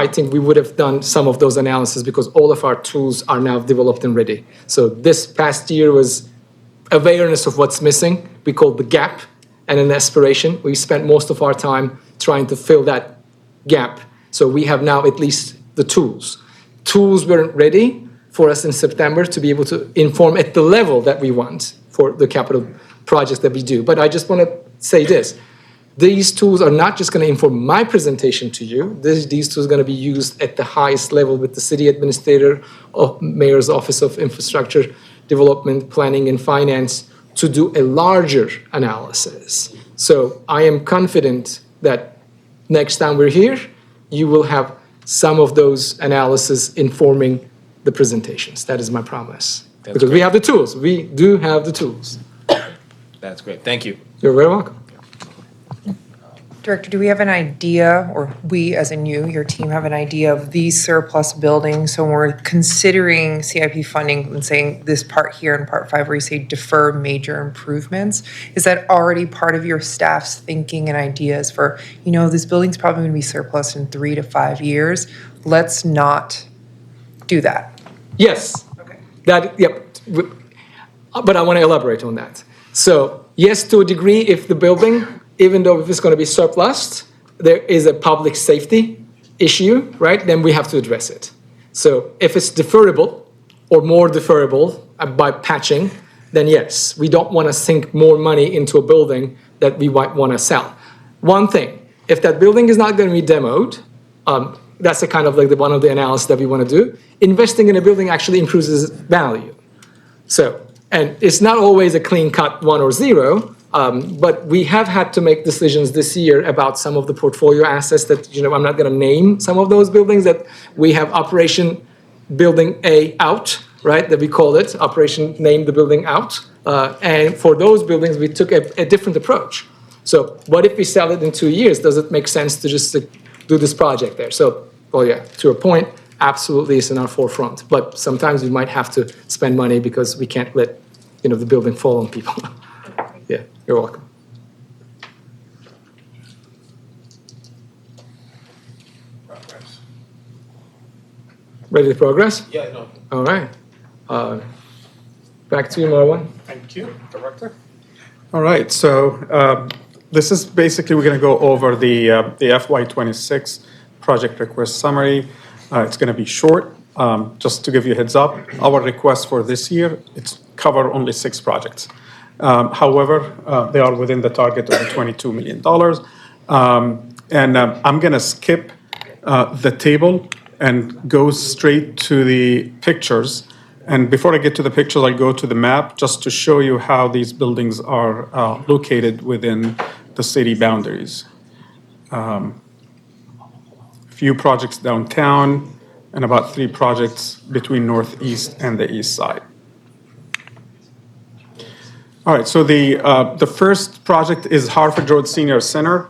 I think we would have done some of those analyses because all of our tools are now developed and ready. So this past year was awareness of what's missing. We called the gap and an aspiration. We spent most of our time trying to fill that gap. So we have now at least the tools. Tools weren't ready for us in September to be able to inform at the level that we want for the capital projects that we do. But I just want to say this. These tools are not just going to inform my presentation to you. These tools are going to be used at the highest level with the city administrator, of Mayor's Office of Infrastructure Development, Planning and Finance to do a larger analysis. So I am confident that next time we're here, you will have some of those analysis informing the presentations. That is my promise. That's because we great. have the tools. We do have the tools. That's great. Thank you. You're very welcome. Director, do we have an idea, or we, as in you, your team, have an idea of these surplus buildings? So when we're considering CIP funding and saying this part here in Part 5 where you say defer major improvements, is that already part of your staff's thinking and ideas for, this building's probably going to be surplus in 3 to 5 years? Let's not do that. Yes. Okay. But I want to elaborate on that. So yes, to a degree, if the building, even though if it's going to be surplus, there is a public safety issue, right? Then we have to address it. So if it's deferrable or more deferrable by patching, then yes, we don't want to sink more money into a building that we might want to sell. One thing, if that building is not going to be demoed, that's a kind of like one of the analysis that we want to do. Investing in a building actually improves its value. So, and it's not always a clean cut 1 or 0, but we have had to make decisions this year about some of the portfolio assets that, I'm not going to name some of those buildings that we have Operation Building A out, right, that we call it, Operation Name the Building Out. And for those buildings, we took a different approach. So what if we sell it in 2 years? Does it make sense to just do this project there? So, well, yeah, to a point, absolutely it's in our forefront. But sometimes we might have to spend money because we can't let, the building fall on people. Yeah, you're welcome. Ready to progress? Yeah, no. All right. Back to you, Marwan. Thank you, Director. All right, so this is basically, we're going to go over the FY26 project request summary. It's going to be short. Just to give you a heads up, our request for this year, it's cover only 6 projects. However, they are within the target of the $22 million. I'm going to skip the table and go straight to the pictures. And before I get to the pictures, I'll go to the map just to show you how these buildings are located within the city boundaries. Few projects downtown and about 3 projects between Northeast and the East Side. All right, so the first project is Harford Road Senior Center.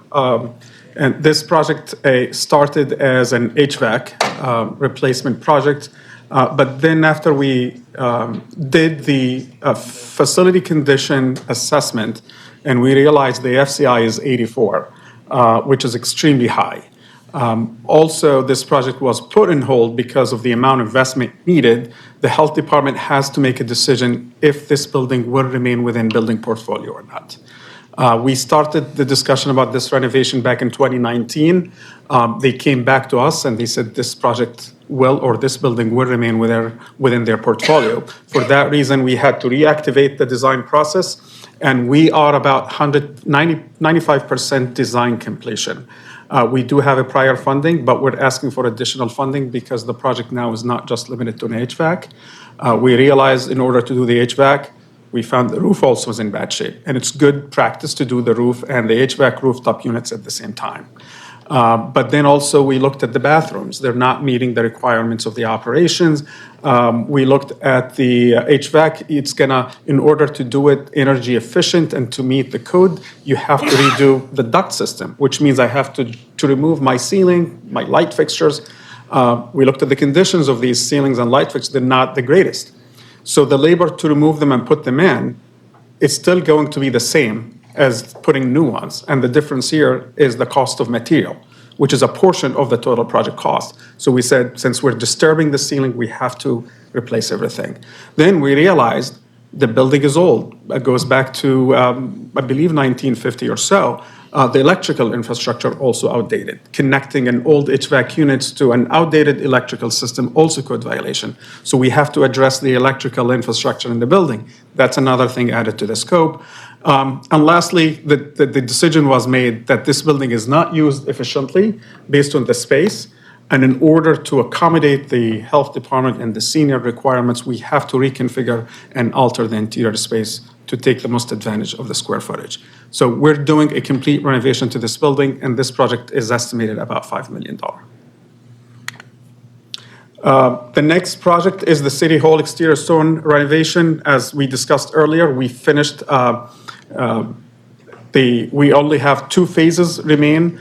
And this project started as an HVAC replacement project. But then after we did the facility condition assessment, and we realized the FCI is 84, which is extremely high. Also, this project was put on hold because of the amount of investment needed. The health department has to make a decision if this building will remain within building portfolio or not. We started the discussion about this renovation back in 2019. They came back to us and they said this project will, or this building will remain within their portfolio. For that reason, we had to reactivate the design process, and we are about 95% design completion. We do have a prior funding, but we're asking for additional funding because the project now is not just limited to an HVAC. We realized in order to do the HVAC, we found the roof also was in bad shape. And it's good practice to do the roof and the HVAC rooftop units at the same time. But then also we looked at the bathrooms. They're not meeting the requirements of the operations. We looked at the HVAC. It's gonna, in order to do it energy efficient and to meet the code, you have to redo the duct system, which means I have to remove my ceiling, my light fixtures. We looked at the conditions of these ceilings and light fixtures. They're not the greatest. So the labor to remove them and put them in is still going to be the same as putting new ones. And the difference here is the cost of material, which is a portion of the total project cost. So we said, since we're disturbing the ceiling, we have to replace everything. Then we realized the building is old. It goes back to, I believe, 1950 or so. The electrical infrastructure also outdated. Connecting an old HVAC units to an outdated electrical system, also code violation. So we have to address the electrical infrastructure in the building. That's another thing added to the scope. And lastly, the decision was made that this building is not used efficiently based on the space. And in order to accommodate the health department and the senior requirements, we have to reconfigure and alter the interior space to take the most advantage of the square footage. So we're doing a complete renovation to this building, and this project is estimated about $5 million. The next project is the City Hall exterior stone renovation. As we discussed earlier, we finished, we only have 2 phases remain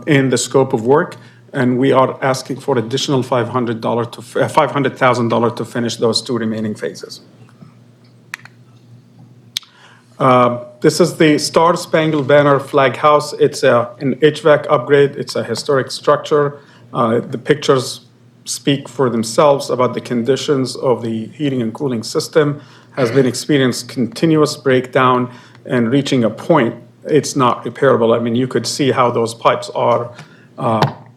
in the scope of work, and we are asking for additional $500,000 to finish those 2 remaining phases. This is the Star Spangled Banner Flag House. It's an HVAC upgrade. It's a historic structure. The pictures speak for themselves about the conditions of the heating and cooling system. Has been experienced continuous breakdown and reaching a point, it's not repairable. I mean, you could see how those pipes are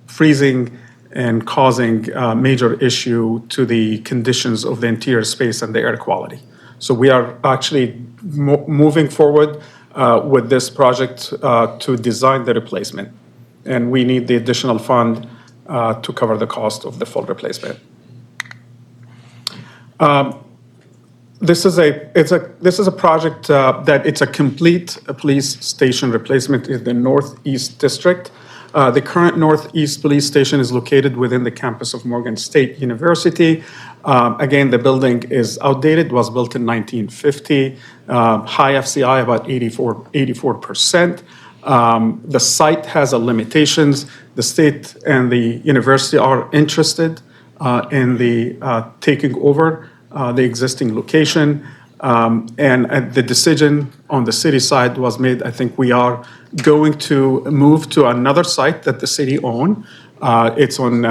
freezing and causing a major issue to the conditions of the interior space and the air quality. So we are actually moving forward with this project to design the replacement. And we need the additional fund to cover the cost of the full replacement. This is a project that it's a complete police station replacement in the Northeast District. The current Northeast Police Station is located within the campus of Morgan State University. Again, the building is outdated, was built in 1950, high FCI, about 84%. The site has limitations. The state and the university are interested in the taking over the existing location. And the decision on the city side was made. I think we are going to move to another site that the city owns. It's on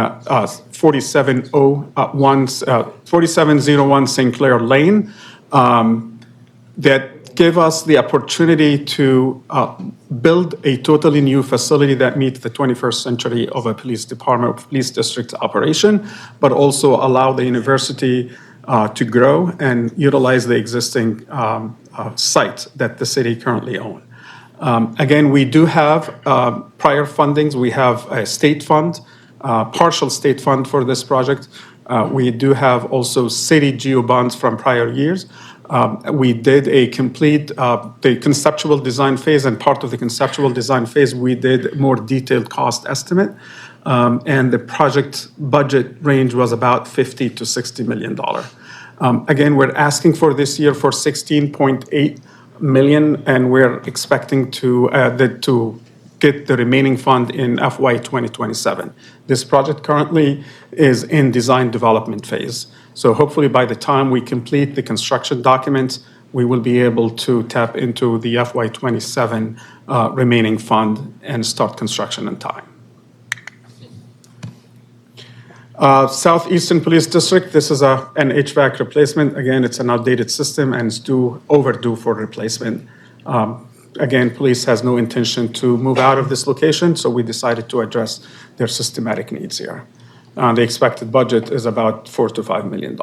4701 St. Clair Lane. That give us the opportunity to build a totally new facility that meets the 21st century of a police department, police district operation, but also allow the university to grow and utilize the existing site that the city currently owns. Again, we do have prior fundings. We have a state fund, partial state fund for this project. We do have also city geo bonds from prior years. We did a complete the conceptual design phase, and part of the conceptual design phase, we did more detailed cost estimate. And the project budget range was about $50 to $60 million. Again, we're asking for this year for $16.8 million, and we're expecting to get the remaining fund in FY 2027. This project currently is in design development phase. So hopefully by the time we complete the construction documents, we will be able to tap into the FY 27 remaining fund and start construction in time. Southeastern Police District, this is an HVAC replacement. Again, it's an outdated system and it's overdue for replacement. Again, police has no intention to move out of this location, so we decided to address their systematic needs here. The expected budget is about $4 to $5 million.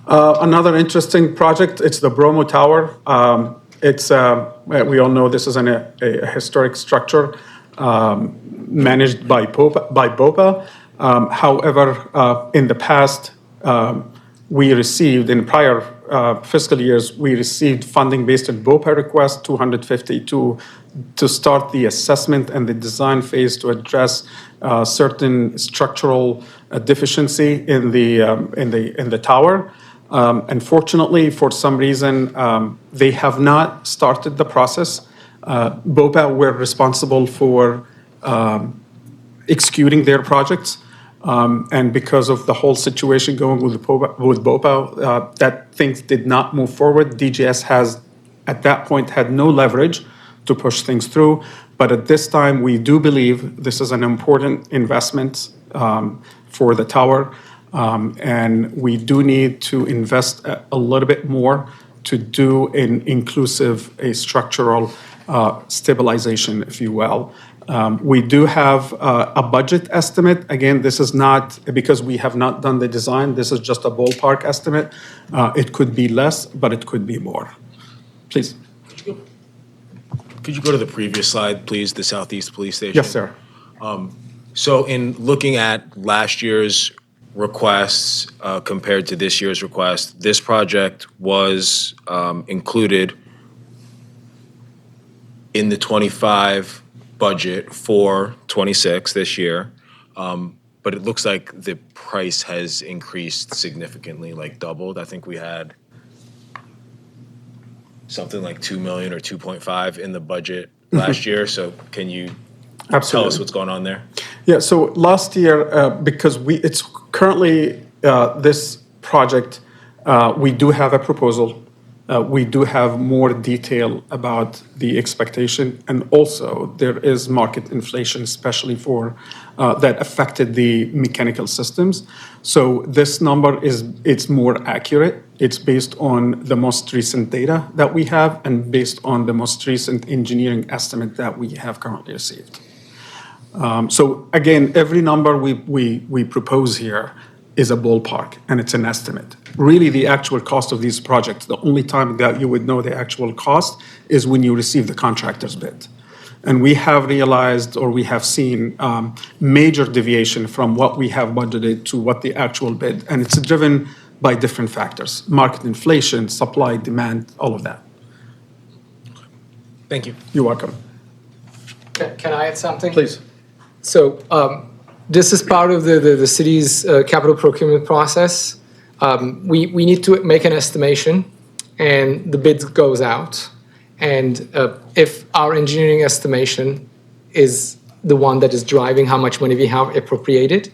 Another interesting project, it's the Bromo Tower. We all know this is a historic structure managed by BOPA. However, in the past, we received, in prior fiscal years, we received funding based on BOPA request, $252 to start the assessment and the design phase to address certain structural deficiency in the tower. Unfortunately, for some reason, they have not started the process. BOPA were responsible for executing their projects. And because of the whole situation going with BOPA, that things did not move forward. DGS has, at that point, had no leverage to push things through. But at this time, we do believe this is an important investment for the tower. And we do need to invest a little bit more to do an inclusive, a structural stabilization, if you will. We do have a budget estimate. Again, this is not, because we have not done the design, this is just a ballpark estimate. It could be less, but it could be more. Please. Could you go to the previous slide, please, the Southeast Police Station? Yes, sir. So in looking at last year's requests compared to this year's request, this project was included in the 25 budget for 26 this year. But it looks like the price has increased significantly, like doubled. I think we had something like 2 million or 2.5 in the budget last year. So can you tell us what's going on there? Yeah, so last year, because it's currently this project, we do have a proposal. We do have more detail about the expectation, and also there is market inflation, especially for that affected the mechanical systems. So this number it's more accurate. It's based on the most recent data that we have and based on the most recent engineering estimate that we have currently received. So again, every number we propose here is a ballpark, and it's an estimate. Really, the actual cost of these projects, the only time that you would know the actual cost is when you receive the contractor's bid. And we have realized, or we have seen, major deviation from what we have budgeted to what the actual bid, and it's driven by different factors: market inflation, supply, demand, all of that. Thank you. You're welcome. Can I add something? Please. So this is part of the city's capital procurement process. We need to make an estimation, and the bid goes out. And if our engineering estimation is the one that is driving how much money we have appropriated,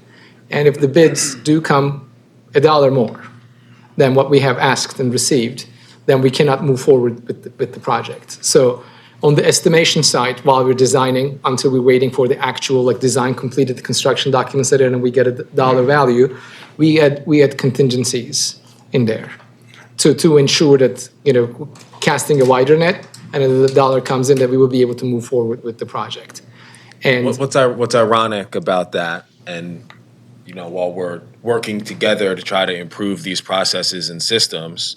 and if the bids do come $1 more than what we have asked and received, then we cannot move forward with the project. So on the estimation side, while we're designing, until we're waiting for the actual design completed, the construction documents are in, and we get a dollar value, we add contingencies in there to ensure that, casting a wider net, and if the dollar comes in, that we will be able to move forward with the project. And What's ironic about that, and while we're working together to try to improve these processes and systems,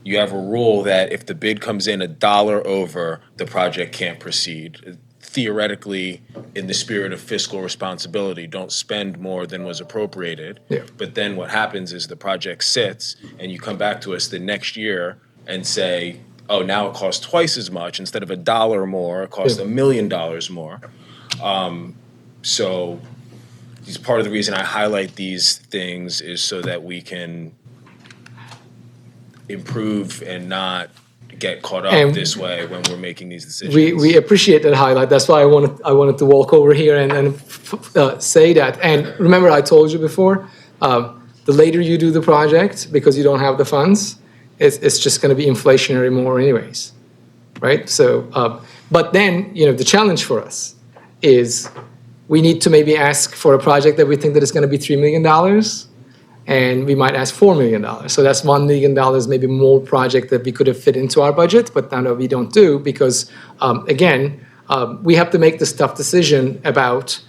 you have a rule that if the bid comes in $1 over, the project can't proceed. Theoretically, in the spirit of fiscal responsibility, don't spend more than was appropriated. Yeah. But then what happens is the project sits, and you come back to us the next year and say, oh, now it costs twice as much. Instead of $1 more, it costs $1 million more. So part of the reason I highlight these things is so that we can improve and not get caught up this way when we're making these decisions. we appreciate that highlight. That's why I wanted to walk over here and say that. And remember, I told you before, the later you do the project, because you don't have the funds, it's just going to be inflationary more anyways, right? So, but then, the challenge for us is we need to maybe ask for a project that we think that is going to be $3 million, and we might ask $4 million. So that's $1 million, maybe more project that we could have fit into our budget, but now we don't do because, we have to make this tough decision about,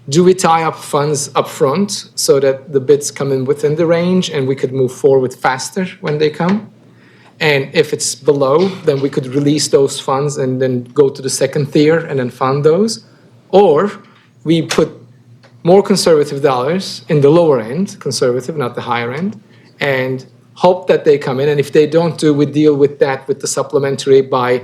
do we tie up funds up front so that the bids come in within the range and we could move forward faster when they come? And if it's below, then we could release those funds and then go to the second tier and then fund those. Or we put more conservative dollars in the lower end, conservative, not the higher end, and hope that they come in. And if they don't do, we deal with that with the supplementary by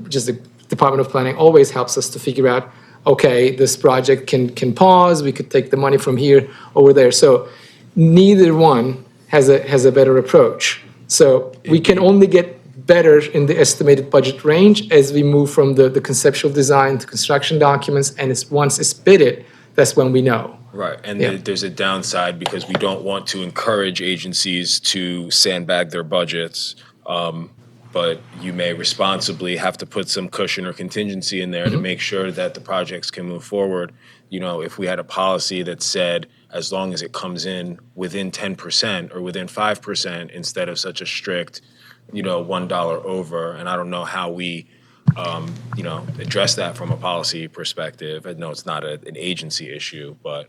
just Department of Planning always helps us to figure out, okay, this project can pause, we could take the money from here over there. So neither one has a better approach. So we can only get better in the estimated budget range as we move from the conceptual design to construction documents, and once it's bidded, that's when we know. Right, and Yeah. there's a downside because we don't want to encourage agencies to sandbag their budgets. But you may responsibly have to put some cushion or contingency in there to make sure that the projects can move forward. You know, if we had a policy that said, as long as it comes in within 10% or within 5% instead of such a strict, $1 over, and I don't know how we, address that from a policy perspective. I know it's not an agency issue, but.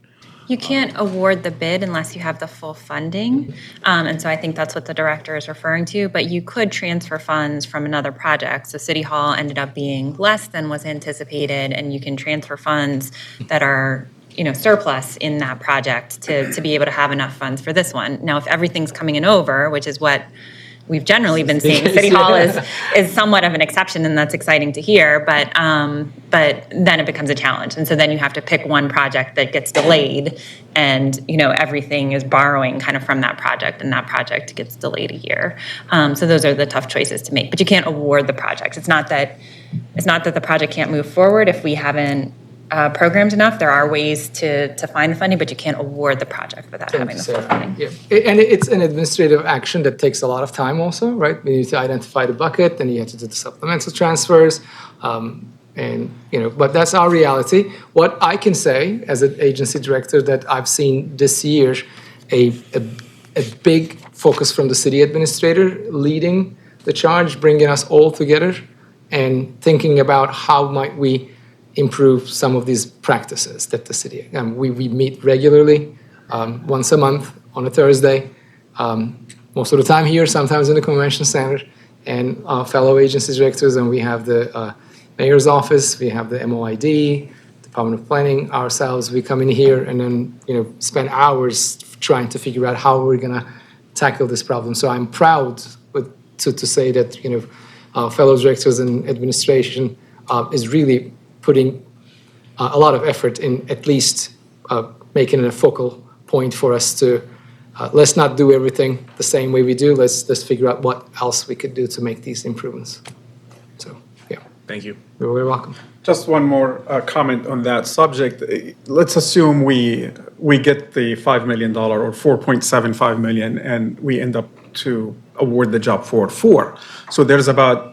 You can't award the bid unless you have the full funding. And so I think that's what the director is referring to. But you could transfer funds from another project. So City Hall ended up being less than was anticipated, and you can transfer funds that are surplus in that project to be able to have enough funds for this one. Now, if everything's coming in over, which is what we've generally been seeing, City Hall is somewhat of an exception, and that's exciting to hear, but then it becomes a challenge. And so then you have to pick one project that gets delayed, and everything is borrowing kind of from that project, and that project gets delayed a year. So those are the tough choices to make. But you can't award the projects. It's not that the project can't move forward if we haven't programmed enough. There are ways to find funding, but you can't award the project without having the full funding. Yeah, and it's an administrative action that takes a lot of time also, right? We need to identify the bucket, then you have to do the supplemental transfers, but that's our reality. What I can say as an agency director that I've seen this year, a big focus from the city administrator leading the charge, bringing us all together and thinking about how might we improve some of these practices that the city, we meet regularly, once a month on a Thursday, most of the time here, sometimes in the convention center, and fellow agency directors, and we have the mayor's office, we have the MOID, Department of Planning, ourselves, we come in here and then, spend hours trying to figure out how we're gonna tackle this problem. So I'm proud to say that, fellow directors and administration is really putting a lot of effort in at least making it a focal point for us to let's not do everything the same way we do. Let's figure out what else we could do to make these improvements. So, yeah. Thank you. You're very welcome. Just one more comment on that subject. Let's assume we get the $5 million or $4.75 million, and we end up to award the job for 4. So there's about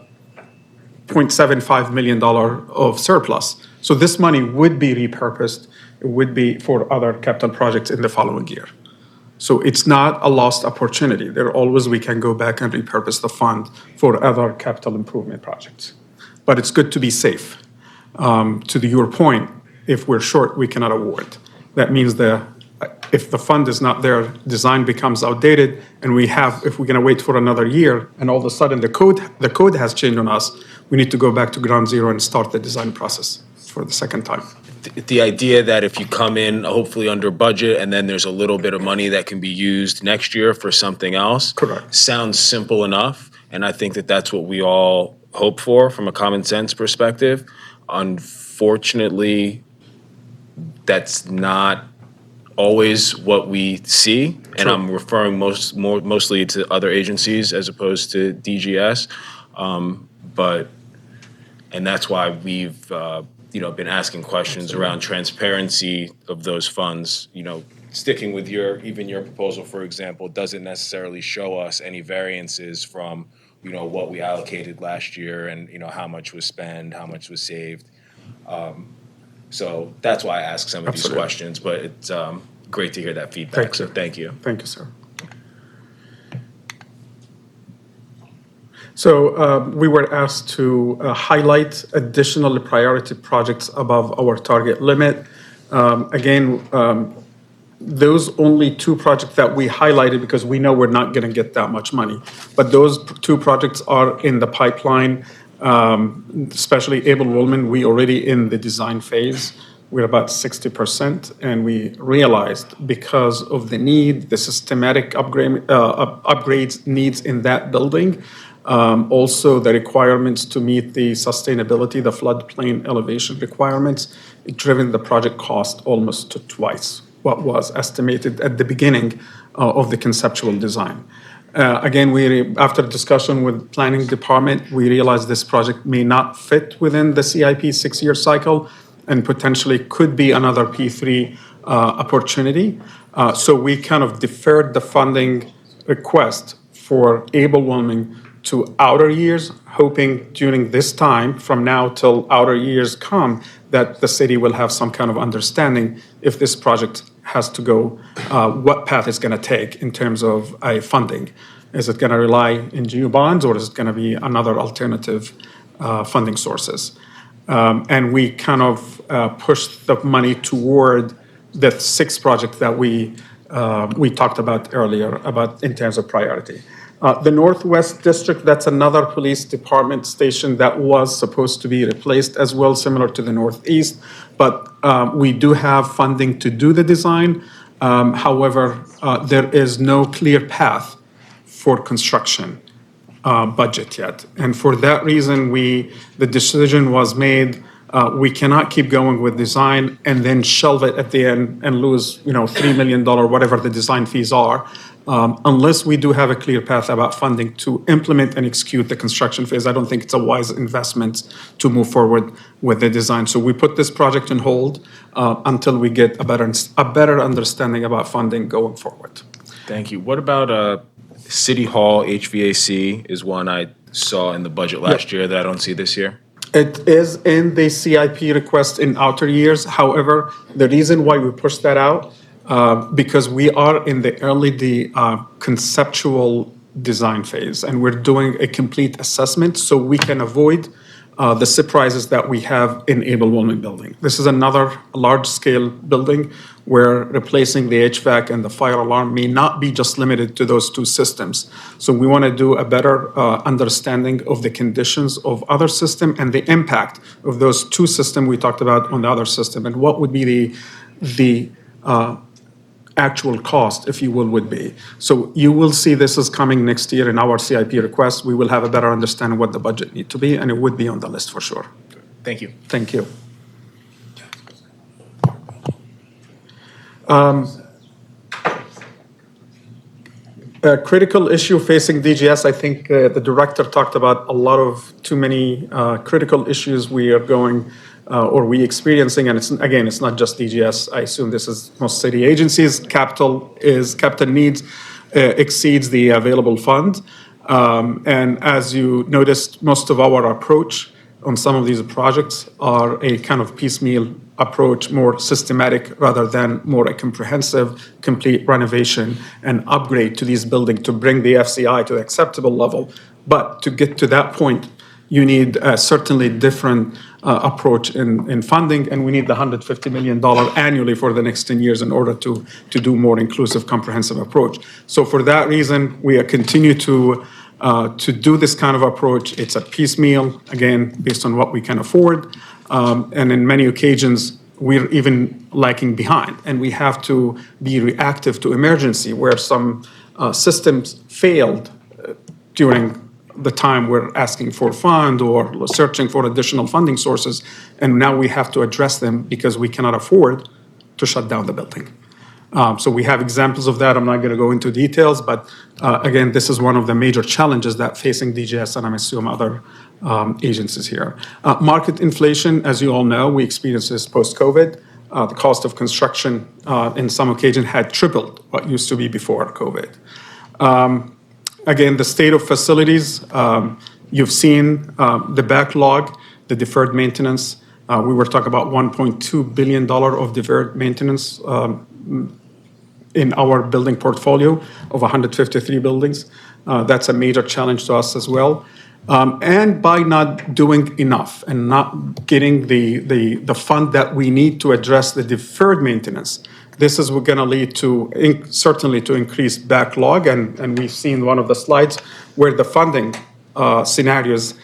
$0.75 million of surplus. So this money would be repurposed. It would be for other capital projects in the following year. So it's not a lost opportunity. We can go back and repurpose the fund for other capital improvement projects. But it's good to be safe. To your point, if we're short, we cannot award. That means if the fund is not there, design becomes outdated, and if we're gonna wait for another year, and all of a sudden the code has changed on us, we need to go back to ground zero and start the design process for the second time. The idea that if you come in hopefully under budget and then there's a little bit of money that can be used next year for something else. Correct. Sounds simple enough, and I think that that's what we all hope for from a common sense perspective. Unfortunately, that's not always what we see, and I'm referring mostly to other agencies as opposed to DGS, and that's why we've been asking questions around transparency of those funds. Sticking with your proposal, for example, doesn't necessarily show us any variances from what we allocated last year and how much was spent, how much was saved. So that's why I ask some of these questions, but it's great to hear that feedback, so thank you. Thank you, sir. So we were asked to highlight additional priority projects above our target limit. Again, those only 2 projects that we highlighted because we know we're not going to get that much money. But those 2 projects are in the pipeline, especially Abel Woolman. We already in the design phase. we're about 60%, and we realized because of the need, the systematic upgrades needs in that building, also the requirements to meet the sustainability, the floodplain elevation requirements, it driven the project cost almost to twice what was estimated at the beginning of the conceptual design. Again, after discussion with planning department, we realized this project may not fit within the CIP 6-year cycle and potentially could be another P3 opportunity. So we kind of deferred the funding request for Able Wilming to outer years, hoping during this time, from now till outer years come, that the city will have some kind of understanding if this project has to go, what path it's going to take in terms of funding. Is it going to rely in GU bonds, or is it going to be another alternative funding sources? And we kind of pushed the money toward the 6 project that we talked about earlier about in terms of priority. The Northwest District, that's another police department station that was supposed to be replaced as well, similar to the Northeast. But we do have funding to do the design. However, there is no clear path for construction budget yet. And for that reason, the decision was made, we cannot keep going with design and then shelve it at the end and lose, $3 million, whatever the design fees are, unless we do have a clear path about funding to implement and execute the construction phase. I don't think it's a wise investment to move forward with the design. So we put this project on hold until we get a better understanding about funding going forward. Thank you. What about City Hall HVAC is one I saw in the budget last year that I don't see this year? It is in the CIP request in outer years. However, the reason why we pushed that out, because we are in the early conceptual design phase, and we're doing a complete assessment so we can avoid the surprises that we have in Able Wilming building. This is another large-scale building where replacing the HVAC and the fire alarm may not be just limited to those 2 systems. So we want to do a better understanding of the conditions of other system and the impact of those 2 systems we talked about on the other system, and what would be the actual cost, if you will, would be. So you will see this is coming next year in our CIP request. We will have a better understanding what the budget need to be, and it would be on the list for sure. Thank you. Thank you. A critical issue facing DGS, I think the director talked about a lot of too many critical issues we are going or we experiencing, and it's not just DGS. I assume this is most city agencies. Capital needs exceeds the available fund. And as you noticed, most of our approach on some of these projects are a kind of piecemeal approach, more systematic rather than more a comprehensive, complete renovation and upgrade to these buildings to bring the FCI to an acceptable level. But to get to that point, you need a certainly different approach in funding, and we need the $150 million annually for the next 10 years in order to do more inclusive, comprehensive approach. So for that reason, we continue to do this kind of approach. It's a piecemeal, again, based on what we can afford. And in many occasions, we're even lagging behind. And we have to be reactive to emergency, where some systems failed during the time we're asking for fund or searching for additional funding sources. And now we have to address them because we cannot afford to shut down the building. So we have examples of that. I'm not going to go into details, but again, this is one of the major challenges that facing DGS and I'm assuming other agencies here. Market inflation, as you all know, we experienced this post-COVID. The cost of construction in some occasion had tripled what used to be before COVID. Again, the state of facilities, you've seen the backlog, the deferred maintenance. We were talking about $1.2 billion of deferred maintenance in our building portfolio of 153 buildings. That's a major challenge to us as well. And by not doing enough and not getting the fund that we need to address the deferred maintenance, this is going to lead to certainly to increased backlog. And we've seen one of the slides where the funding scenarios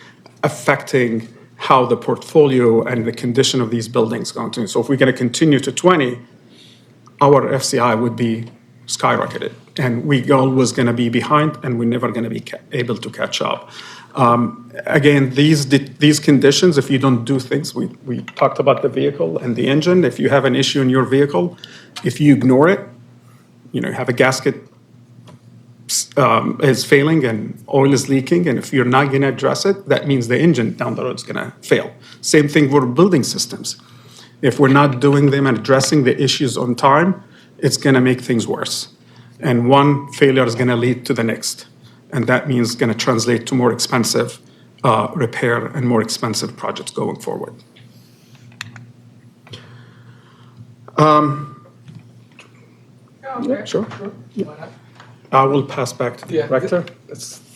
affecting how the portfolio and the condition of these buildings going to. So if we're going to continue to 20, our FCI would be skyrocketed, and we always going to be behind, and we're never going to be able to catch up. Again, these conditions, if you don't do things, we talked about the vehicle and the engine. If you have an issue in your vehicle, if you ignore it, you have a gasket is failing and oil is leaking, and if you're not going to address it, that means the engine down the road is going to fail. Same thing for building systems. If we're not doing them and addressing the issues on time, it's going to make things worse. And one failure is going to lead to the next. And that means going to translate to more expensive repair and more expensive projects going forward. Yeah, sure. Yeah. I will pass back to the director.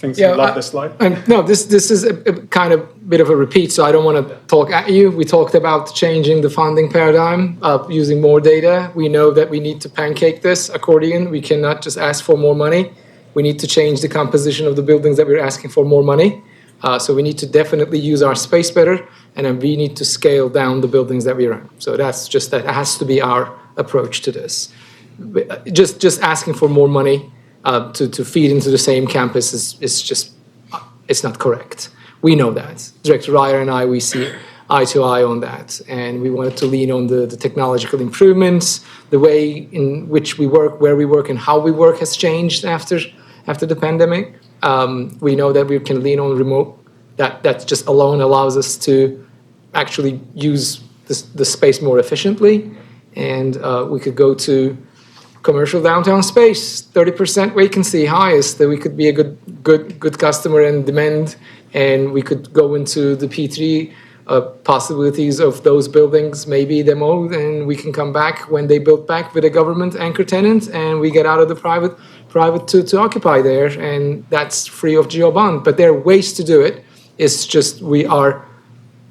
Thinks you love this slide. No, this is a kind of bit of a repeat, so I don't want to talk at you. We talked about changing the funding paradigm, using more data. We know that we need to pancake this accordion. We cannot just ask for more money. We need to change the composition of the buildings that we're asking for more money. So we need to definitely use our space better, and then we need to scale down the buildings that we run. So that has to be our approach to this. Just asking for more money to feed into the same campus it's not correct. We know that. Director Ryer and we see eye to eye on that, and we wanted to lean on the technological improvements. The way in which we work, where we work, and how we work has changed after the pandemic. We know that we can lean on remote. That just alone allows us to actually use the space more efficiently, and we could go to commercial downtown space, 30% vacancy, highest, that we could be a good customer and demand, and we could go into the P3 possibilities of those buildings, maybe demo, and we can come back when they build back with a government anchor tenant, and we get out of the private to occupy there, and that's free of geo bond. But there are ways to do it. It's just we are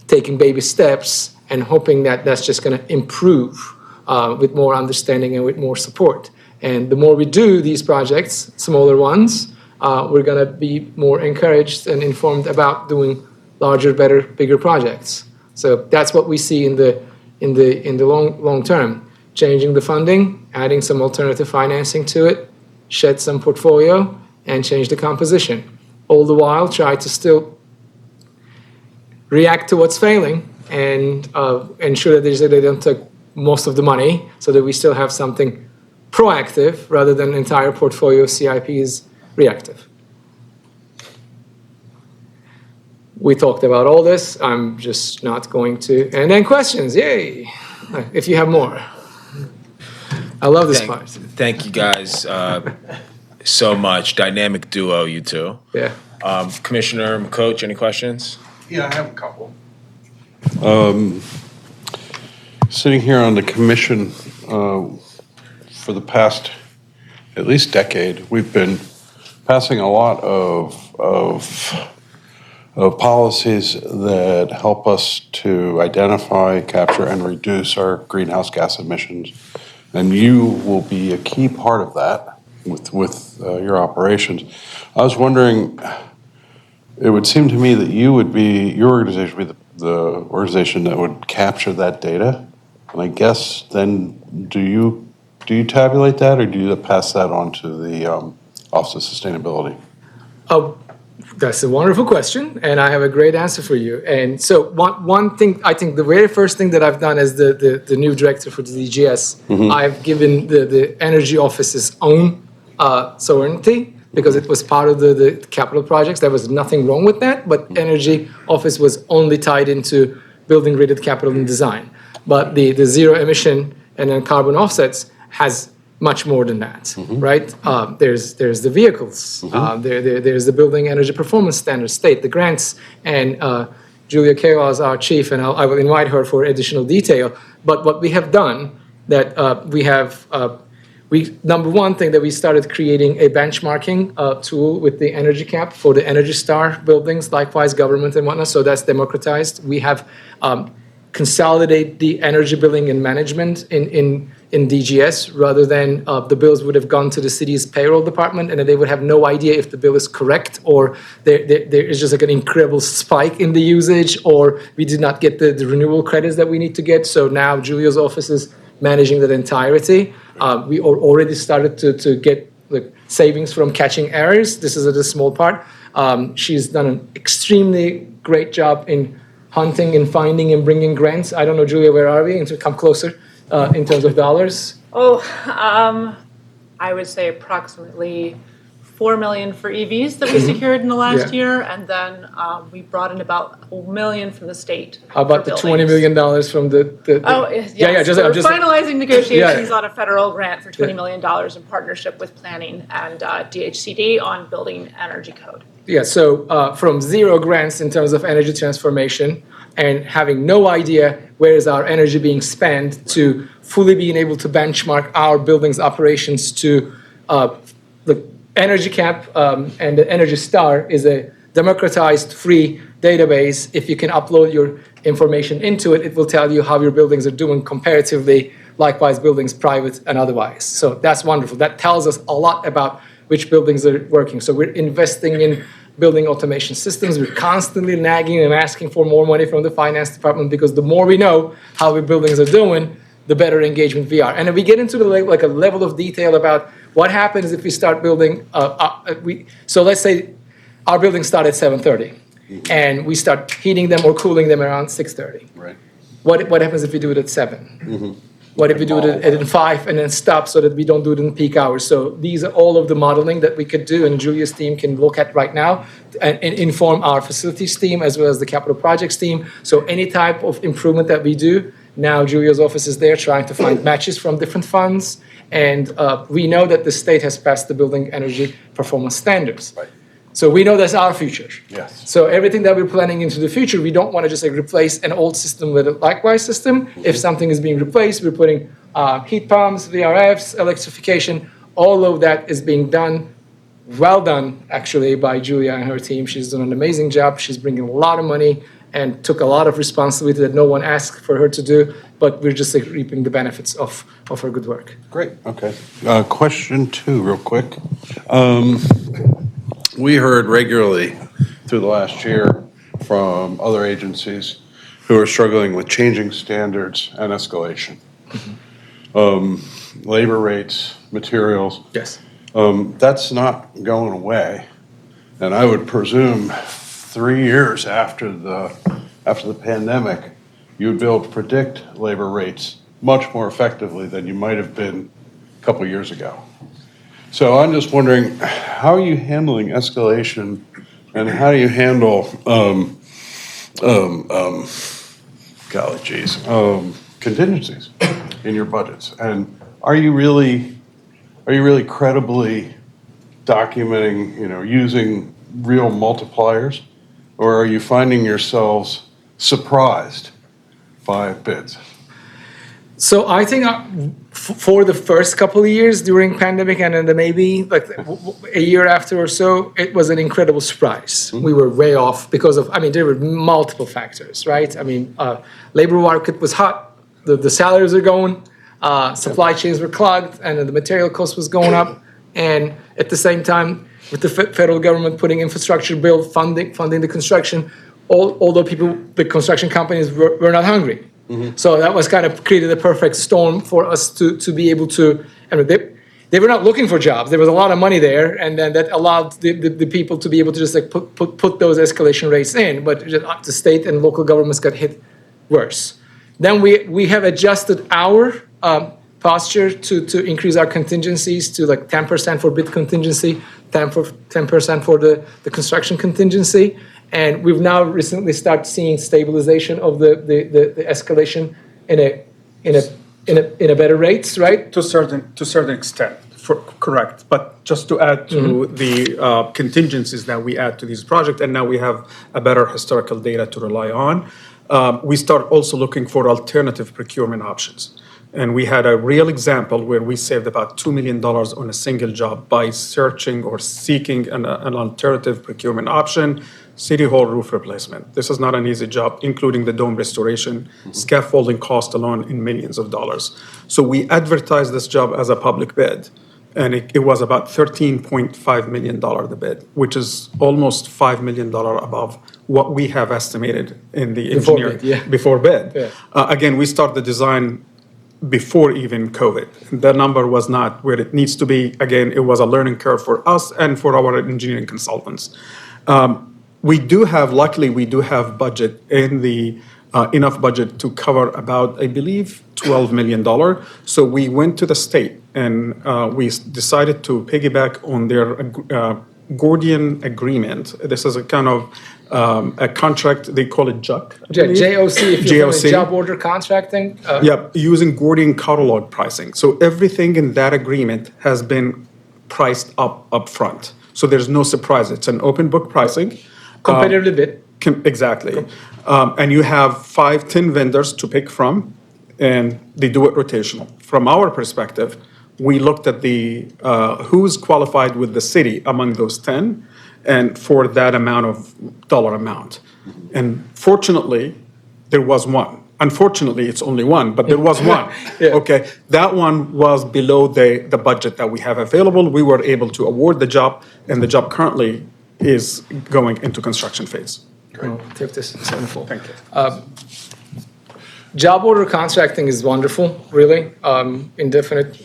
taking baby steps and hoping that that's just going to improve with more understanding and with more support. And the more we do these projects, smaller ones, we're going to be more encouraged and informed about doing larger, better, bigger projects. So that's what we see in the long term. Changing the funding, adding some alternative financing to it, shed some portfolio, and change the composition. All the while, try to still react to what's failing and ensure that they don't take most of the money, so that we still have something proactive rather than entire portfolio of CIPs reactive. We talked about all this. I'm just not going to. And then questions, yay! If you have more. I love this part. Thank you guys so much. Dynamic duo, you two. Yeah. Commissioner McCoach, any questions? Yeah, I have a couple. Sitting here on the commission for the past at least decade, we've been passing a lot of policies that help us to identify, capture, and reduce our greenhouse gas emissions. And you will be a key part of that with your operations. I was wondering, it would seem to me that your organization would be the organization that would capture that data. And I guess then, do you tabulate that, or do you pass that on to the Office of Sustainability? Oh, that's a wonderful question, and I have a great answer for you. And so one thing, I think the very first thing that I've done as the new director for the DGS, I've given the Energy Office's own sovereignty, because it was part of the capital projects. There was nothing wrong with that, but Energy Office was only tied into building rated capital and design. But the zero emission and then carbon offsets has much more than that, right? There's the vehicles, there's the building energy performance standards, the grants, and Julia Kayla is our chief, and I will invite her for additional detail. But what we have done, that number one thing that we started creating a benchmarking tool with the Energy Cap for the Energy Star buildings, likewise government and whatnot, so that's democratized. We have consolidate the energy billing and management in DGS rather than the bills would have gone to the city's payroll department and they would have no idea if the bill is correct or there is just like an incredible spike in the usage or we did not get the renewal credits that we need to get. So now Julia's office is managing that entirety. We already started to get like savings from catching errors. This is a small part. She's done an extremely great job in hunting and finding and bringing grants. I don't know, Julia, where are we? And to come closer in terms of dollars. I would say approximately 4 million for EVs that we secured in the last Yeah. year, and then we brought in about $1 million from the state. How about for the $20 buildings. million from the Oh, yes. Yeah, just, We're I'm just, finalizing negotiations Yeah. on a federal grant for $20 Yeah. million in partnership with planning and DHCD on building energy code. Yeah, so from zero grants in terms of energy transformation and having no idea where is our energy being spent to fully being able to benchmark our building's operations to the Energy Cap and the Energy Star is a democratized free database. If you can upload your information into it, it will tell you how your buildings are doing comparatively, likewise buildings private and otherwise. So that's wonderful. That tells us a lot about which buildings are working. So we're investing in building automation systems. We're constantly nagging and asking for more money from the finance department because the more we know how our buildings are doing, the better engagement we are. And if we get into like a level of detail about what happens if we start building, so let's say our buildings start at 7:30 and we start heating them or cooling them around 6:30. Right. What happens if we do it at 7? What if we do it at 5 and then stop so that we don't do it in peak hours? So these are all of the modeling that we could do and Julia's team can look at right now and inform our facilities team as well as the capital projects team. So any type of improvement that we do, now Julia's office is there trying to find matches from different funds. And we know that the state has passed the building energy performance standards. Right. So we know that's our future. Yes. So everything that we're planning into the future, we don't want to just like replace an old system with a likewise system. If something is being replaced, we're putting heat pumps, VRFs, electrification. All of that is being done, well done actually by Julia and her team. She's done an amazing job. She's bringing a lot of money and took a lot of responsibility that no one asked for her to do. But we're just like reaping the benefits of her good work. Great, okay. Question 2, real quick. We heard regularly through the last year from other agencies who are struggling with changing standards and escalation. Labor rates, materials. Yes. That's not going away. And I would presume 3 years after the pandemic, you would be able to predict labor rates much more effectively than you might have been a couple of years ago. So I'm just wondering, how are you handling escalation and how do you handle, contingencies in your budgets? And are you really credibly documenting, using real multipliers? Or are you finding yourselves surprised by bids? So I think for the first couple of years during pandemic and then maybe like a year after or so, it was an incredible surprise. We were way off because of, there were multiple factors, right? Labor market was hot, the salaries are going, supply chains were clogged, and the material cost was going up. And at the same time, with the federal government putting infrastructure bill, funding the construction, although the construction companies were not hungry. So that was kind of created a perfect storm for us to be able to, they were not looking for jobs. There was a lot of money there, and then that allowed the people to be able to just like put those escalation rates in, but the state and local governments got hit worse. Then we have adjusted our posture to increase our contingencies to like 10% for bid contingency, 10% for the construction contingency. And we've now recently started seeing stabilization of the escalation in a better rates, right? To a certain extent, correct. But just to add to the contingencies that we add to these projects, and now we have a better historical data to rely on, we start also looking for alternative procurement options. And we had a real example where we saved about $2 million on a single job by searching or seeking an alternative procurement option, City Hall roof replacement. This is not an easy job, including the dome restoration, scaffolding cost alone in millions of dollars. So we advertised this job as a public bid, and it was about $13.5 million the bid, which is almost $5 million above what we have estimated in the Before engineering. bid, yeah. Before bid. Yeah. Again, we started the design before even COVID. The number was not where it needs to be. Again, it was a learning curve for us and for our engineering consultants. Luckily, we do have budget in the, enough budget to cover about, I believe, $12 million. So we went to the state and we decided to piggyback on their Gordian agreement. This is a kind of a contract, they call it JUC. JOC, if you're JOC. doing job order contracting. Yep, using Gordian catalog pricing. So everything in that agreement has been priced up front. So there's no surprise. It's an open book pricing. Competitively bid. Exactly. And you have 10 vendors to pick from, and they do it rotational. From our perspective, we looked at the who's qualified with the city among those 10, and for that amount of dollar amount. And fortunately, there was one. Unfortunately, it's only one, but there was one. Yeah. Okay, that one was below the budget that we have available. We were able to award the job, and the job currently is going into construction phase. Take this, it's wonderful. Thank you. Job order contracting is wonderful, really. Indefinite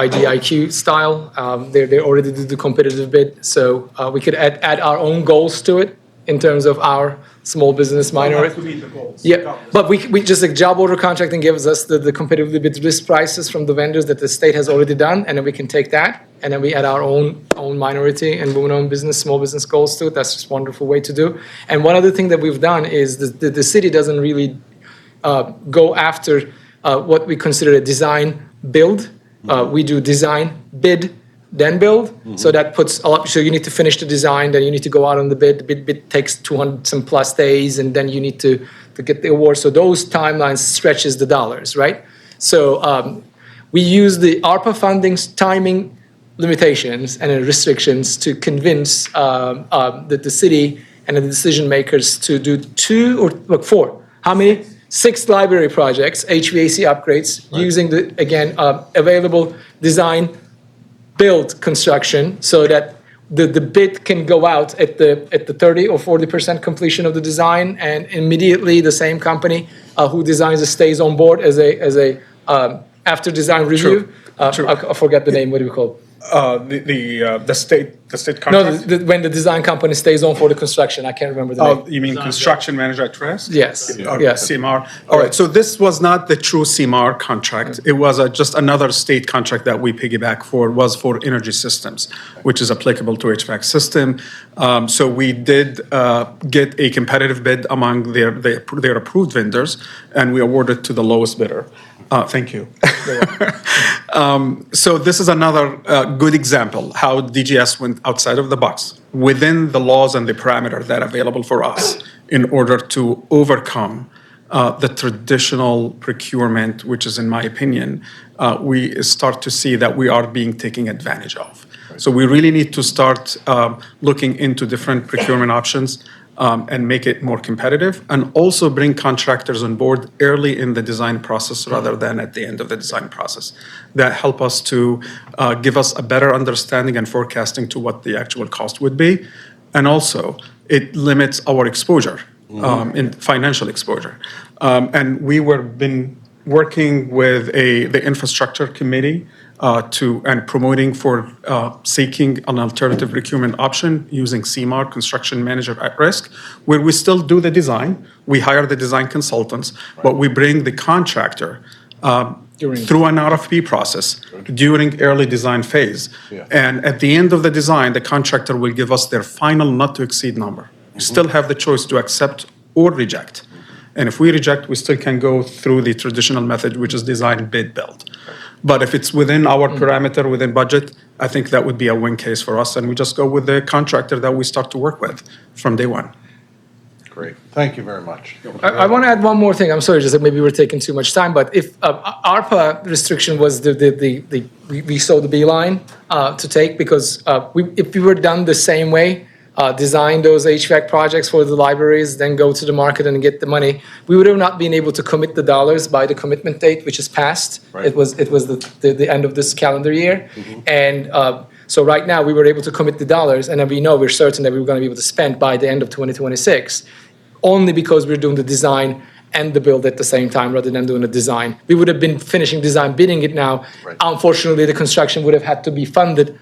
IDIQ style. They already did the competitive bid, so we could add our own goals to it in terms of our small business minor. Yeah, but we just like job order contracting gives us the competitively bid list prices from the vendors that the state has already done, and then we can take that and then we add our own minority and women-owned business, small business goals to it. That's just a wonderful way to do. And one other thing that we've done is the city doesn't really go after what we consider a design build. We do design, bid, then build. So that puts a lot. So you need to finish the design, then you need to go out on the bid. The bid takes 200 some plus days, and then you need to get the award. So those timelines stretches the dollars, right? So we use the ARPA funding's timing limitations and restrictions to convince the city and the decision makers to do 2 or 4. How many? 6 library projects, HVAC upgrades, using the, again, available design, build construction, so that the bid can go out at the 30 or 40% completion of the design, and immediately the same company who designs it stays on board as a after design review. True. I forget the name. What do we call it? The state No, contract? when the design company stays on for the construction, I can't remember the name. You mean construction manager at risk? Yes, Or yes. CMR. All right, so this was not the true CMR contract. It was just another state contract that we piggyback for, was for energy systems, which is applicable to HVAC system. So we did get a competitive bid among their approved vendors, and we awarded to the lowest bidder. Thank you. So this is another good example how DGS went outside of the box within the laws and the parameter that are available for us in order to overcome the traditional procurement, which is, in my opinion, we start to see that we are being taken advantage of. So we really need to start looking into different procurement options and make it more competitive, and also bring contractors on board early in the design process rather than at the end of the design process. That help us to give us a better understanding and forecasting to what the actual cost would be. And also, it limits our exposure, in financial exposure. And we been working with the infrastructure committee and promoting for seeking an alternative procurement option using CMAR, Construction Manager at Risk, where we still do the design. We hire the design consultants, but we bring the contractor through an RFP process during early design phase. Yeah. And at the end of the design, the contractor will give us their final not to exceed number. We still have the choice to accept or reject. And if we reject, we still can go through the traditional method, which is design, bid, build. But if it's within our parameter, within budget, I think that would be a win case for us. And we just go with the contractor that we start to work with from day one. Great. Thank you very much. I want to add one more thing. I'm sorry, just that maybe we're taking too much time, but if ARPA restriction was we saw the beeline to take because if we were done the same way, design those HVAC projects for the libraries, then go to the market and get the money, we would have not been able to commit the dollars by the commitment date, which is passed. Right. It was the end of this calendar year. And so right now, we were able to commit the dollars, and then we know we're certain that we were going to be able to spend by the end of 2026, only because we're doing the design and the build at the same time rather than doing the design. We would have been finishing design, bidding it now. Right. Unfortunately, the construction would have had to be funded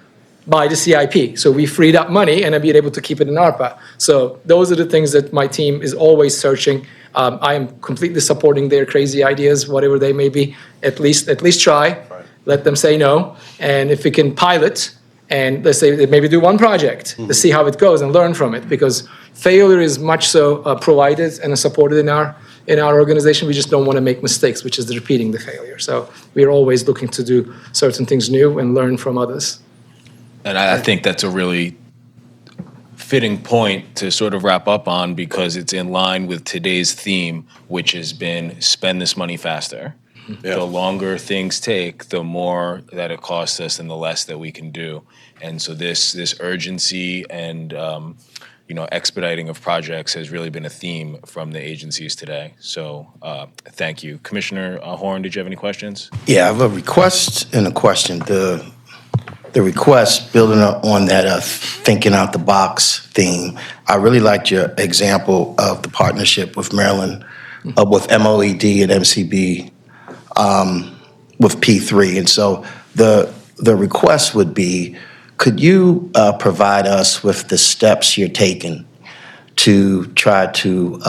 by the CIP. So we freed up money and I've been able to keep it in ARPA. So those are the things that my team is always searching. I am completely supporting their crazy ideas, whatever they may be. At least try. Right. Let them say no. And if we can pilot and let's say maybe do one project to see how it goes and learn from it, because failure is much so provided and supported in our organization. We just don't want to make mistakes, which is repeating the failure. So we are always looking to do certain things new and learn from others. And I think that's a really fitting point to sort of wrap up on because it's in line with today's theme, which has been spend this money faster. Yeah. The longer things take, the more that it costs us and the less that we can do. And so this urgency and expediting of projects has really been a theme from the agencies today. So thank you. Commissioner Horn, did you have any questions? Yeah, I have a request and a question. The request, building on that thinking out the box theme, I really liked your example of the partnership with Maryland, with MOED and MCB, with P3. And so the request would be, could you provide us with the steps you're taking to try to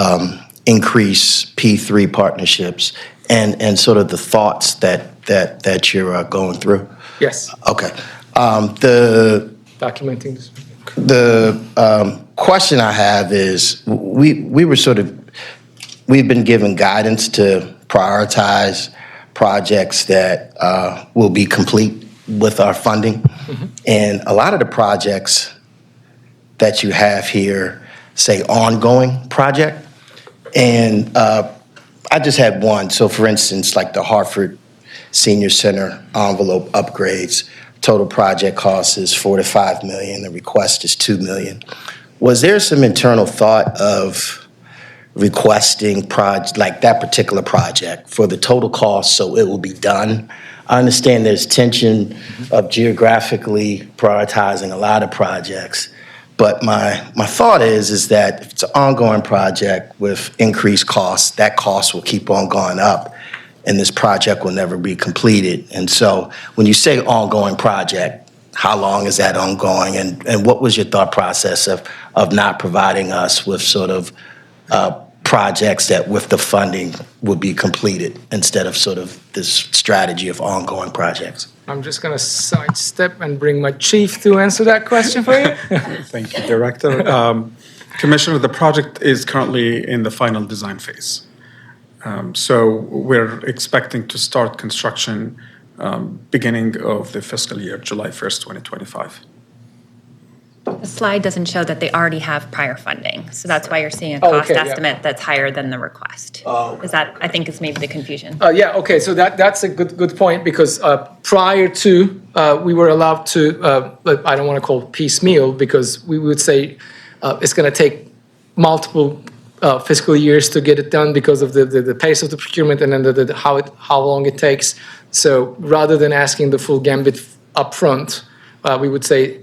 increase P3 partnerships and sort of the thoughts that you're going through? Yes. Okay. Documenting this. The question I have is, we've been given guidance to prioritize projects that will be complete with our funding. And a lot of the projects that you have here say ongoing project. And I just had one. So for instance, like the Hartford Senior Center envelope upgrades, total project cost is $4 to $5 million. The request is $2 million. Was there some internal thought of requesting like that particular project for the total cost so it will be done? I understand there's tension of geographically prioritizing a lot of projects, but my thought is that if it's an ongoing project with increased costs, that cost will keep on going up and this project will never be completed. And so when you say ongoing project, how long is that ongoing? And what was your thought process of not providing us with sort of projects that with the funding would be completed instead of sort of this strategy of ongoing projects? I'm just going to sidestep and bring my chief to answer that question for you. Thank you, Director. Commissioner, the project is currently in the final design phase. So we're expecting to start construction beginning of the fiscal year, July 1st, 2025. The slide doesn't show that they already have prior funding, so that's why you're seeing a Oh, cost okay, yeah. estimate that's higher than the request. Is that, I think is maybe the confusion. Yeah, okay, so that's a good point because prior to, we were allowed to, I don't want to call it piecemeal because we would say it's going to take multiple fiscal years to get it done because of the pace of the procurement and then how long it takes. So rather than asking the full gambit upfront, we would say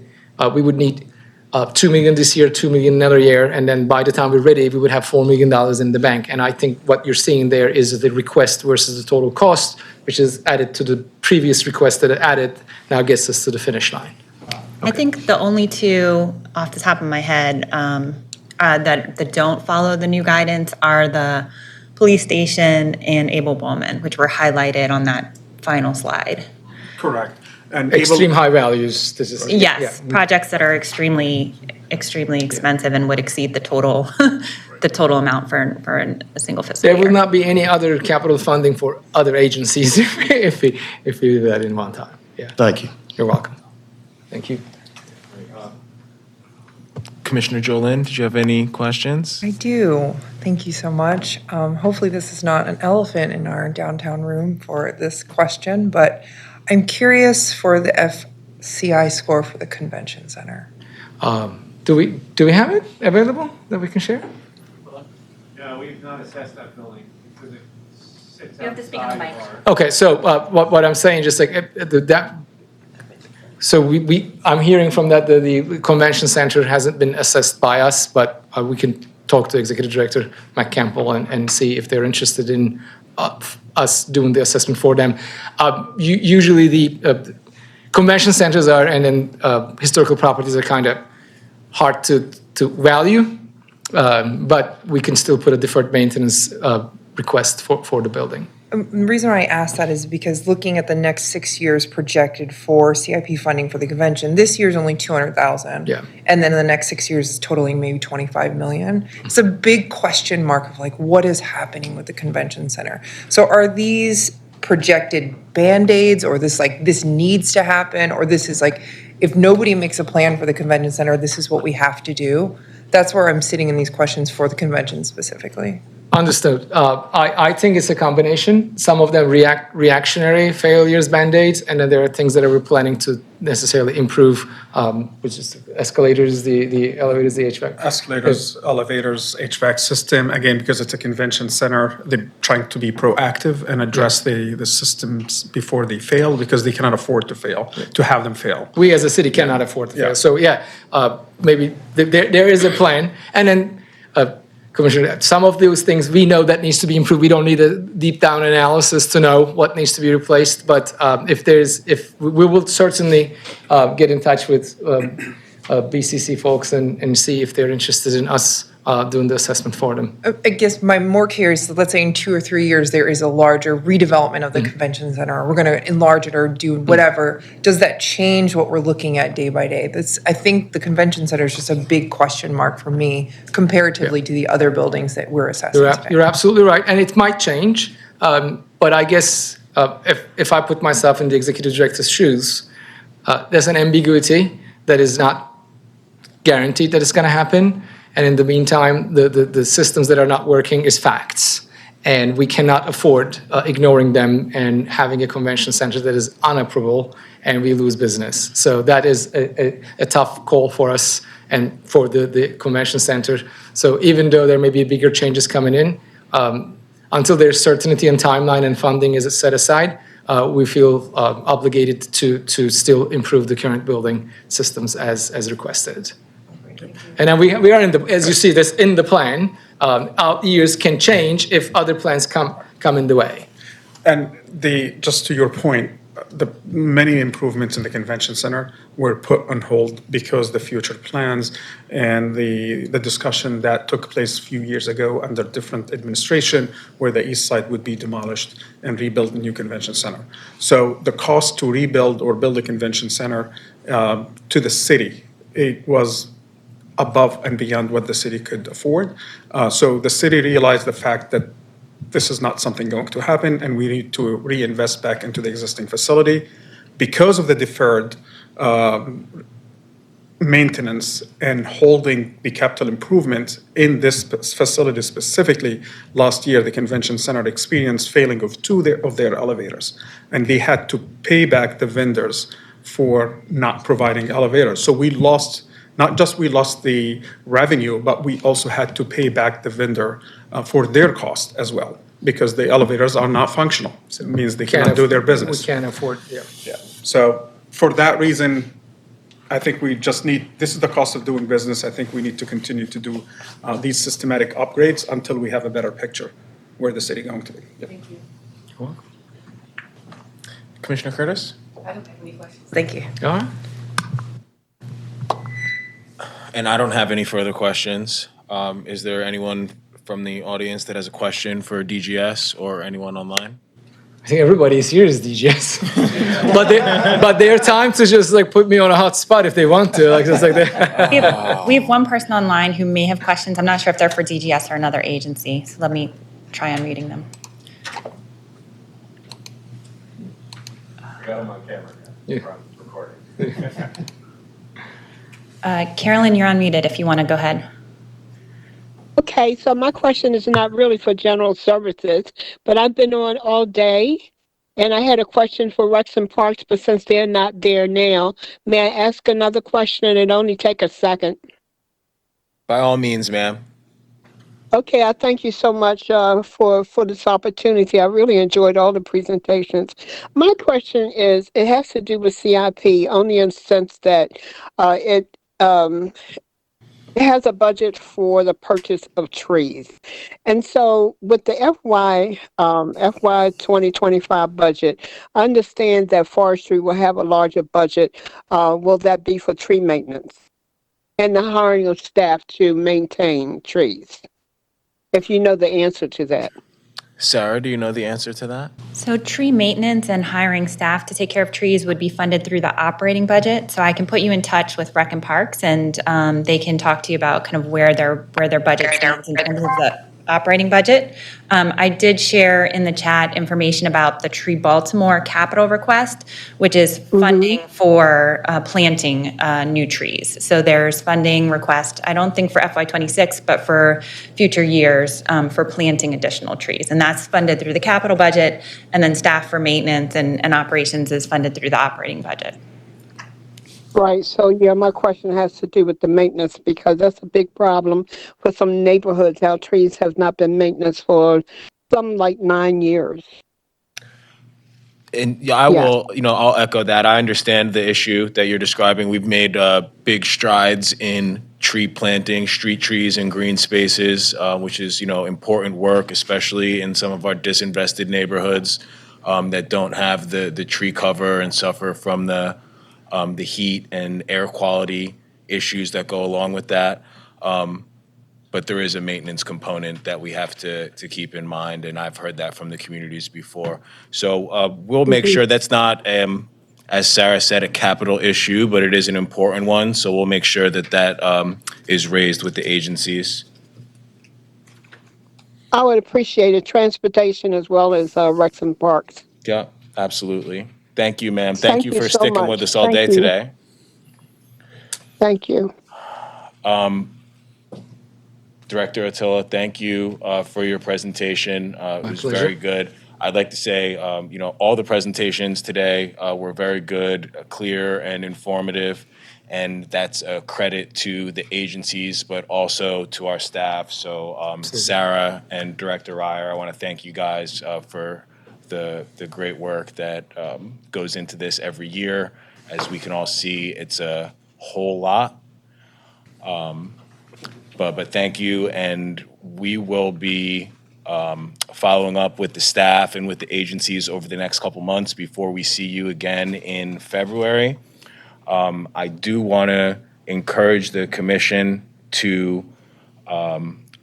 we would need $2 million this year, $2 million another year, and then by the time we're ready, we would have $4 million in the bank. And I think what you're seeing there is the request versus the total cost, which is added to the previous request that it added, now gets us to the finish line. I think the only two off the top of my head that don't follow the new guidance are the police station and Abel Bowman, which were highlighted on that final slide. Correct. And Extreme high values, this is. Yes, yeah. projects that are extremely expensive and would exceed the total amount for a single fiscal There year. will not be any other capital funding for other agencies if we do that in one time. Yeah, Thank you. you're welcome. Thank you. Commissioner Jolin, did you have any questions? I do. Thank you so much. Hopefully, this is not an elephant in our downtown room for this question, but I'm curious for the FCI score for the convention center. Do we have it available that we can share? No, we've not assessed that building because it sits You have to speak on the mic. outside our- Okay, so what I'm saying, just like so I'm hearing from that the convention center hasn't been assessed by us, but we can talk to Executive Director Mike Campbell and see if they're interested in us doing the assessment for them. Usually the convention centers are, and then historical properties are kind of hard to value, but we can still put a deferred maintenance request for the building. The reason why I asked that is because looking at the next 6 years projected for CIP funding for the convention, this year's only 200,000. Yeah. And then in the next 6 years, it's totaling maybe 25 million. It's a big question mark of like, what is happening with the convention center? So are these projected Band-Aids, or this needs to happen, or this is like, if nobody makes a plan for the convention center, this is what we have to do? That's where I'm sitting in these questions for the convention specifically. Understood. I think it's a combination. Some of them reactionary failures, Band-Aids, and then there are things that we're planning to necessarily improve, which is escalators, the elevators, the HVAC. Escalators, elevators, HVAC system, again, because it's a convention center, they're trying to be proactive and address the systems before they fail, because they cannot afford to fail, to have them fail. We as a city cannot afford to Yeah. fail. So maybe there is a plan. And then, Commissioner, some of those things we know that needs to be improved. We don't need a deep down analysis to know what needs to be replaced. But if we will certainly get in touch with BCC folks and see if they're interested in us doing the assessment for them. I guess my more curious, let's say in 2 or 3 years, there is a larger redevelopment of the convention center, or we're going to enlarge it or do whatever. Does that change what we're looking at day by day? I think the convention center is just a big question mark for me comparatively to the other buildings that we're assessing today. You're absolutely right, and it might change. But I guess if I put myself in the executive director's shoes, there's an ambiguity that is not guaranteed that it's going to happen. And in the meantime, the systems that are not working is facts. And we cannot afford ignoring them and having a convention center that is unoperable and we lose business. So that is a tough call for us and for the convention center. So even though there may be bigger changes coming in, until there's certainty and timeline and funding is set aside, we feel obligated to still improve the current building systems as requested. And then we are as you see this in the plan, our years can change if other plans come in the way. And just to your point, the many improvements in the convention center were put on hold because the future plans and the discussion that took place a few years ago under different administration, where the east side would be demolished and rebuild a new convention center. So the cost to rebuild or build a convention center to the city, it was above and beyond what the city could afford. So the city realized the fact that this is not something going to happen, and we need to reinvest back into the existing facility. Because of the deferred maintenance and holding the capital improvement in this facility specifically, last year the convention center experienced failing of two of their elevators, and they had to pay back the vendors for not providing elevators. So we lost. Not just we lost the revenue, but we also had to pay back the vendor for their cost as well, because the elevators are not functional. So it means they cannot do their business. We can't afford, Yeah. So for that reason, I think we just this is the cost of doing business. I think we need to continue to do these systematic upgrades until we have a better picture where the city going to be. Thank you. Commissioner Curtis? I don't have any questions. Thank you. All right. And I don't have any further questions. Is there anyone from the audience that has a question for DGS or anyone online? I think everybody's here is DGS, but their time to just put me on a hot spot if they want to, just like that. We have one person online who may have questions. I'm not sure if they're for DGS or another agency, so let me try unmuting them. Got him on camera. Yeah. Recording. Carolyn, you're unmuted if you want to go ahead. Okay, so my question is not really for general services, but I've been on all day and I had a question for Rex and Parks, but since they're not there now, may I ask another question and it only take a second? By all means, ma'am. Okay, I thank you so much for this opportunity. I really enjoyed all the presentations. My question is, it has to do with CIP, only in the sense that it has a budget for the purchase of trees. And so with the FY 2025 budget, I understand that forestry will have a larger budget. Will that be for tree maintenance and the hiring of staff to maintain trees? If you know the answer to that. Sarah, do you know the answer to that? So tree maintenance and hiring staff to take care of trees would be funded through the operating budget. So I can put you in touch with Rec and Parks, and they can talk to you about kind of where their budget stands in terms of the operating budget. I did share in the chat information about the Tree Baltimore capital request, which is funding for planting new trees. So there's funding request, I don't think for FY26, but for future years for planting additional trees. And that's funded through the capital budget, and then staff for maintenance and operations is funded through the operating budget. Right. So, yeah, my question has to do with the maintenance because that's a big problem for some neighborhoods. How trees have not been maintenance for some like 9 years. And yeah, I will, I'll echo that. I understand the issue that you're describing. We've made big strides in tree planting, street trees and green spaces, which is, important work, especially in some of our disinvested neighborhoods that don't have the tree cover and suffer from the heat and air quality issues that go along with that. But there is a maintenance component that we have to keep in mind, and I've heard that from the communities before. So we'll make sure that's not, as Sarah said, a capital issue, but it is an important one. So we'll make sure that is raised with the agencies. I would appreciate it, transportation as well as Rex and Parks. Yeah, absolutely. Thank you, ma'am. Thank you for so sticking much. with us all Thank day you. today. Thank you. Director Attila, thank you for your presentation. It was pleasure. very good. I'd like to say, all the presentations today were very good, clear, and informative. And that's a credit to the agencies, but also to our staff. So Sarah and Director Ryer, I want to thank you guys for the great work that goes into this every year. As we can all see, it's a whole lot. But thank you, and we will be following up with the staff and with the agencies over the next couple months before we see you again in February. I do want to encourage the commission to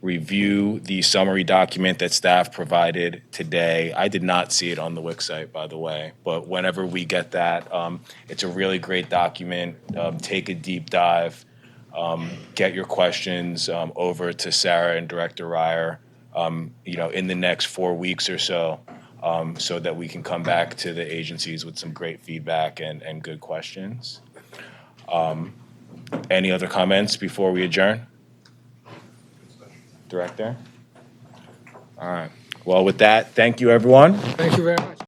review the summary document that staff provided today. I did not see it on the WIC site, by the way, but whenever we get that, it's a really great document. Take a deep dive. Get your questions over to Sarah and Director Ryer, in the next 4 weeks or so that we can come back to the agencies with some great feedback and good questions. Any other comments before we adjourn? Director? All right. Well, with that, thank you, everyone. Thank you very much.